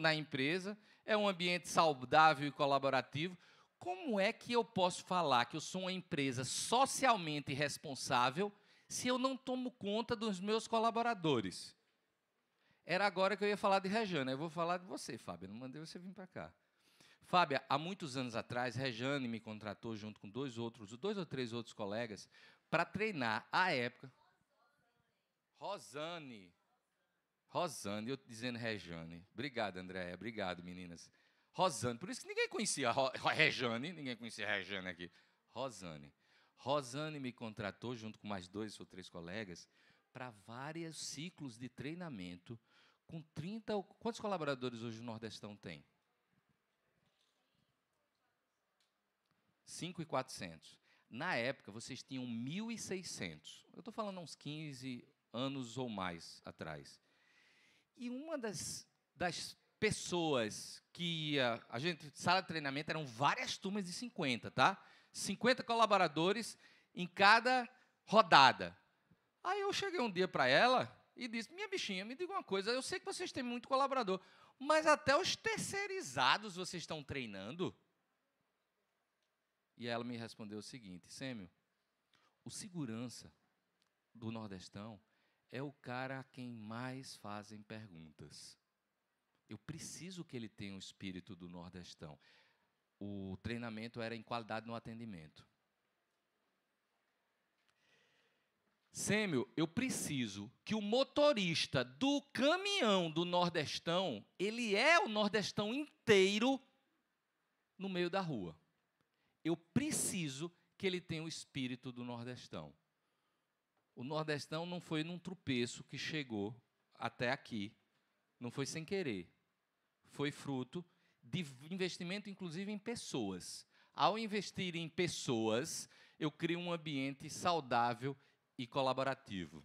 Speaker 9: na empresa. É um ambiente saudável e colaborativo. Como é que eu posso falar que eu sou uma empresa socialmente responsável se eu não tomo conta dos meus colaboradores? Era agora que eu ia falar de Rejane. Eu vou falar de você, Fábia. Não mandei você vir para cá. Fábia, há muitos anos atrás, Rejane me contratou junto com dois ou três outros colegas para treinar, à época... Rosane, eu dizendo Rejane. Obrigado, Andréia. Obrigado, meninas. Rosane, por isso que ninguém conhecia Rejane, ninguém conhecia Rejane aqui. Rosane me contratou, junto com mais 2 ou 3 colegas, para vários ciclos de treinamento com 30... Quantos colaboradores hoje o Nordestão tem? 5.400. Na época, vocês tinham 1.600. Eu estou falando uns 15 anos ou mais atrás. E uma das pessoas que ia... sala de treinamento eram várias turmas de 50, tá? 50 colaboradores em cada rodada. Aí eu cheguei um dia para ela e disse, minha bichinha, me diga uma coisa, eu sei que vocês têm muito colaborador, mas até os terceirizados vocês estão treinando? E ela me respondeu o seguinte, Sêmio, o segurança do Nordestão é o cara a quem mais fazem perguntas. Eu preciso que ele tenha o espírito do Nordestão. O treinamento era em qualidade no atendimento. Sêmio, eu preciso que o motorista do caminhão do Nordestão, ele é o Nordestão inteiro no meio da rua. Eu preciso que ele tenha o espírito do Nordestão. O Nordestão não foi num tropeço que chegou até aqui, não foi sem querer. Foi fruto de investimento, inclusive, em pessoas. Ao investir em pessoas, eu crio um ambiente saudável e colaborativo.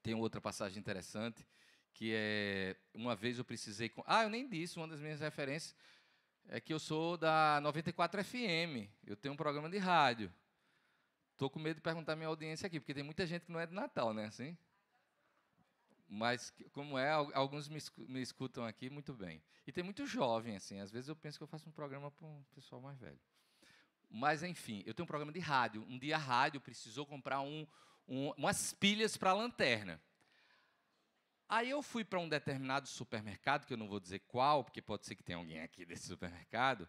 Speaker 9: Tem outra passagem interessante, que é, uma vez eu precisei... eu nem disse, uma das minhas referências é que eu sou da 94 FM, eu tenho um programa de rádio. Estou com medo de perguntar à minha audiência aqui, porque tem muita gente que não é de Natal, né? Assim? Mas, como é, alguns me escutam aqui muito bem. E tem muito jovem, assim. Às vezes eu penso que eu faço um programa para um pessoal mais velho. Mas, enfim, eu tenho um programa de rádio. Um dia a rádio precisou comprar umas pilhas para a lanterna. Aí eu fui para um determinado supermercado, que eu não vou dizer qual, porque pode ser que tenha alguém aqui desse supermercado.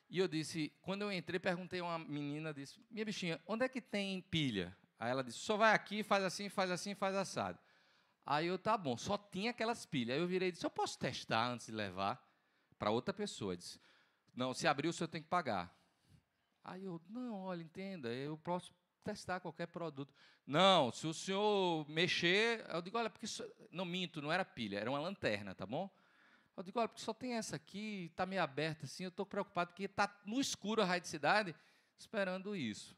Speaker 9: E eu disse, quando eu entrei, perguntei a uma menina, disse, minha bichinha, onde é que tem pilha? Aí ela disse, só vai aqui, faz assim, faz assado. Aí eu, tá bom, só tinha aquelas pilhas. Aí eu virei e disse, eu posso testar antes de levar para outra pessoa? Disse, não, se abrir o senhor tem que pagar. Aí eu, não, olha, entenda, eu posso testar qualquer produto. Não, se o senhor mexer, eu digo, olha, porque isso... Não, minto, não era pilha, era uma lanterna, tá bom? Eu digo, olha, porque só tem essa aqui, está meio aberta assim, eu estou preocupado, porque está no escuro a Raio de Cidade, esperando isso.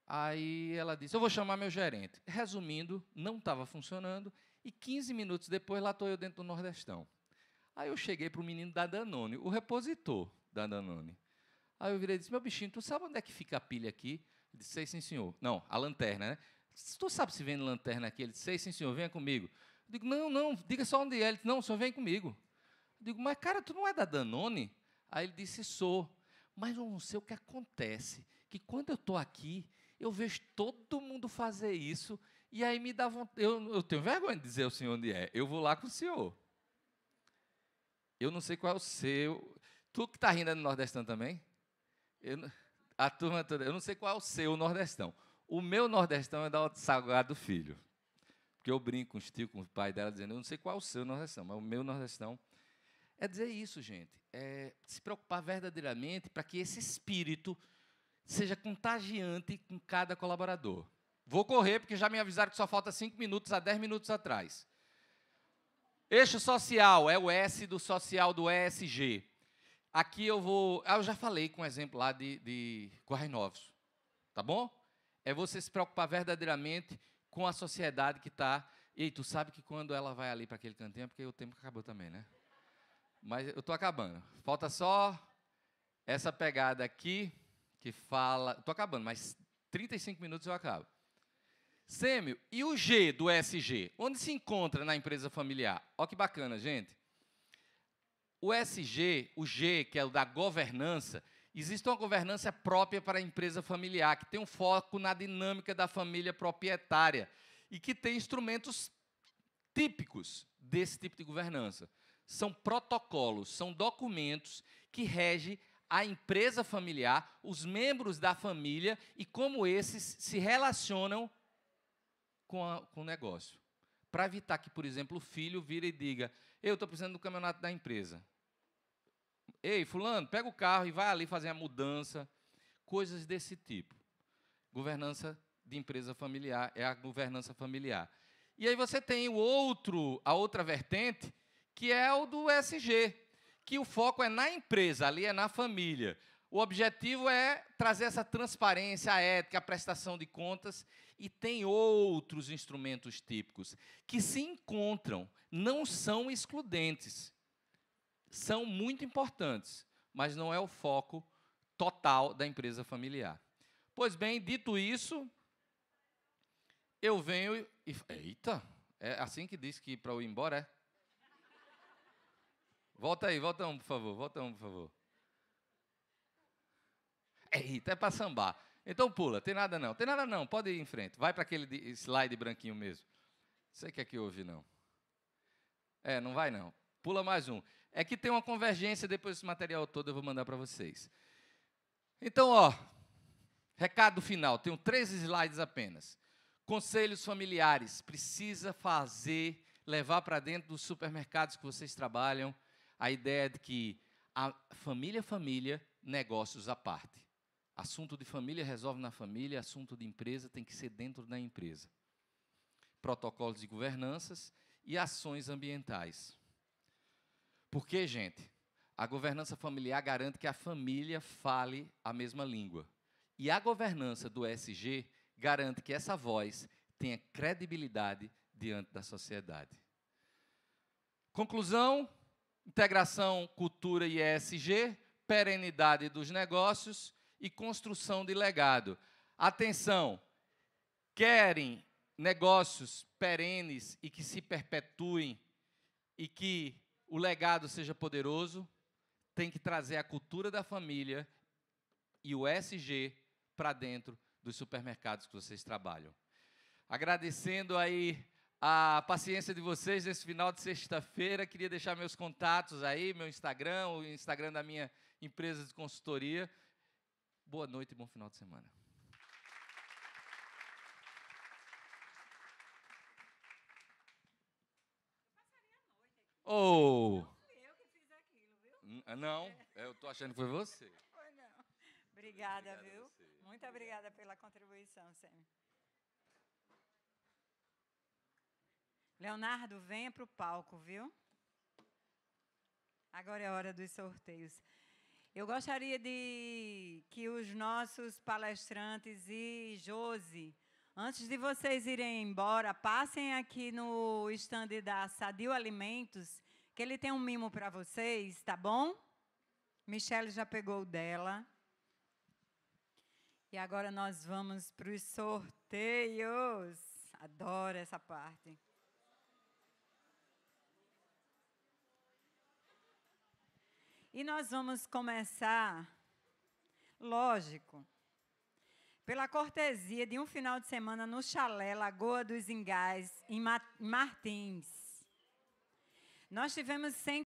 Speaker 9: Aí ela disse, eu vou chamar meu gerente. Resumindo, não estava funcionando, e 15 minutos depois, lá estou eu dentro do Nordestão. Aí eu cheguei para o menino da Danone, o repositor da Danone. Aí eu virei e disse, meu bichinho, tu sabe onde é que fica a pilha aqui? Ele disse, sei sim, senhor. Não, a lanterna, né? Tu sabe se vende lanterna aqui? Ele disse, sei sim, senhor, venha comigo. Eu digo, não, diga só onde é. Ele disse, não, o senhor vem comigo. Eu digo, mas, cara, tu não é da Danone? Aí ele disse, sou. Mas eu não sei o que acontece, que quando eu estou aqui, eu vejo todo mundo fazer isso, e aí me dá vontade... Eu tenho vergonha de dizer ao senhor onde é. Eu vou lá com o senhor. Eu não sei qual é o seu... Tu que está rindo é do Nordestão também? A turma toda... Eu não sei qual é o seu Nordestão. O meu Nordestão é da Salgado Filho. Porque eu brinco com os tios, com o pai dela, dizendo, eu não sei qual é o seu Nordestão, mas o meu Nordestão é dizer isso, gente. É se preocupar verdadeiramente para que esse espírito seja contagiante com cada colaborador. Vou correr, porque já me avisaram que só falta 5 minutos a 10 minutos atrás. Eixo social, é o S do social do ESG. Aqui eu vou... eu já falei com um exemplo lá de Correios Novos. Tá bom? É você se preocupar verdadeiramente com a sociedade que está... E tu sabe que quando ela vai ali para aquele cantinho, é porque o tempo acabou também, né? Mas eu estou acabando. Falta só essa pegada aqui, que fala... Estou acabando, mas 35 minutos eu acabo. Sêmio, e o G do ESG? Onde se encontra na empresa familiar? Olha que bacana, gente. O ESG, o G, que é o da governança, existe uma governança própria para a empresa familiar, que tem um foco na dinâmica da família proprietária e que tem instrumentos típicos desse tipo de governança. São protocolos, são documentos que regem a empresa familiar, os membros da família e como esses se relacionam com o negócio. Para evitar que, por exemplo, o filho vire e diga, eu estou precisando do campeonato da empresa. Ei, fulano, pega o carro e vai ali fazer a mudança. Coisas desse tipo. Governança de empresa familiar é a governança familiar. E aí você tem a outra vertente, que é o do ESG, que o foco é na empresa, ali é na família. O objetivo é trazer essa transparência, a ética, a prestação de contas, e tem outros instrumentos típicos que se encontram, não são excludentes, são muito importantes, mas não é o foco total da empresa familiar. Pois bem, dito isso, eu venho e... Eita, é assim que diz que para eu ir embora, é? Volta aí, volta um, por favor, volta um, por favor. Eita, é para sambar. Então pula, tem nada não, pode ir em frente. Vai para aquele slide branquinho mesmo. Não sei o que é que houve, não. Não vai não. Pula mais um. É que tem uma convergência, depois desse material todo eu vou mandar para vocês. Então, recado final, tenho 3 slides apenas. Conselhos familiares, precisa levar para dentro dos supermercados que vocês trabalham, a ideia de que a família, negócios à parte. Assunto de família resolve na família, assunto de empresa tem que ser dentro da empresa. Protocolos de governanças e ações ambientais. Porque, gente, a governança familiar garante que a família fale a mesma língua. E a governança do ESG garante que essa voz tenha credibilidade diante da sociedade. Conclusão, integração, cultura e ESG, perenidade dos negócios e construção de legado. Atenção, querem negócios perenes e que se perpetuem e que o legado seja poderoso, tem que trazer a cultura da família e o ESG para dentro dos supermercados que vocês trabalham. Agradecendo aí a paciência de vocês nesse final de sexta-feira, queria deixar meus contatos aí, meu Instagram, o Instagram da minha empresa de consultoria. Boa noite e bom final de semana. Oh!
Speaker 1: Eu que fiz aquilo, viu?
Speaker 9: Não, eu estou achando que foi você.
Speaker 1: Foi não. Obrigada,
Speaker 9: Obrigado a
Speaker 1: viu?
Speaker 9: você.
Speaker 1: Muito obrigada pela contribuição, Semi. Leonardo, venha para o palco, viu? Agora é a hora dos sorteios. Eu gostaria de que os nossos palestrantes e Josi, antes de vocês irem embora, passem aqui no stand da Sadio Alimentos, que ele tem um mimo para vocês, tá bom? Michele já pegou o dela. E agora nós vamos para os sorteios. Adoro essa parte. E nós vamos começar, lógico, pela cortesia de um final de semana no Chalé Lagoa dos Engás, em Martins. Nós tivemos 100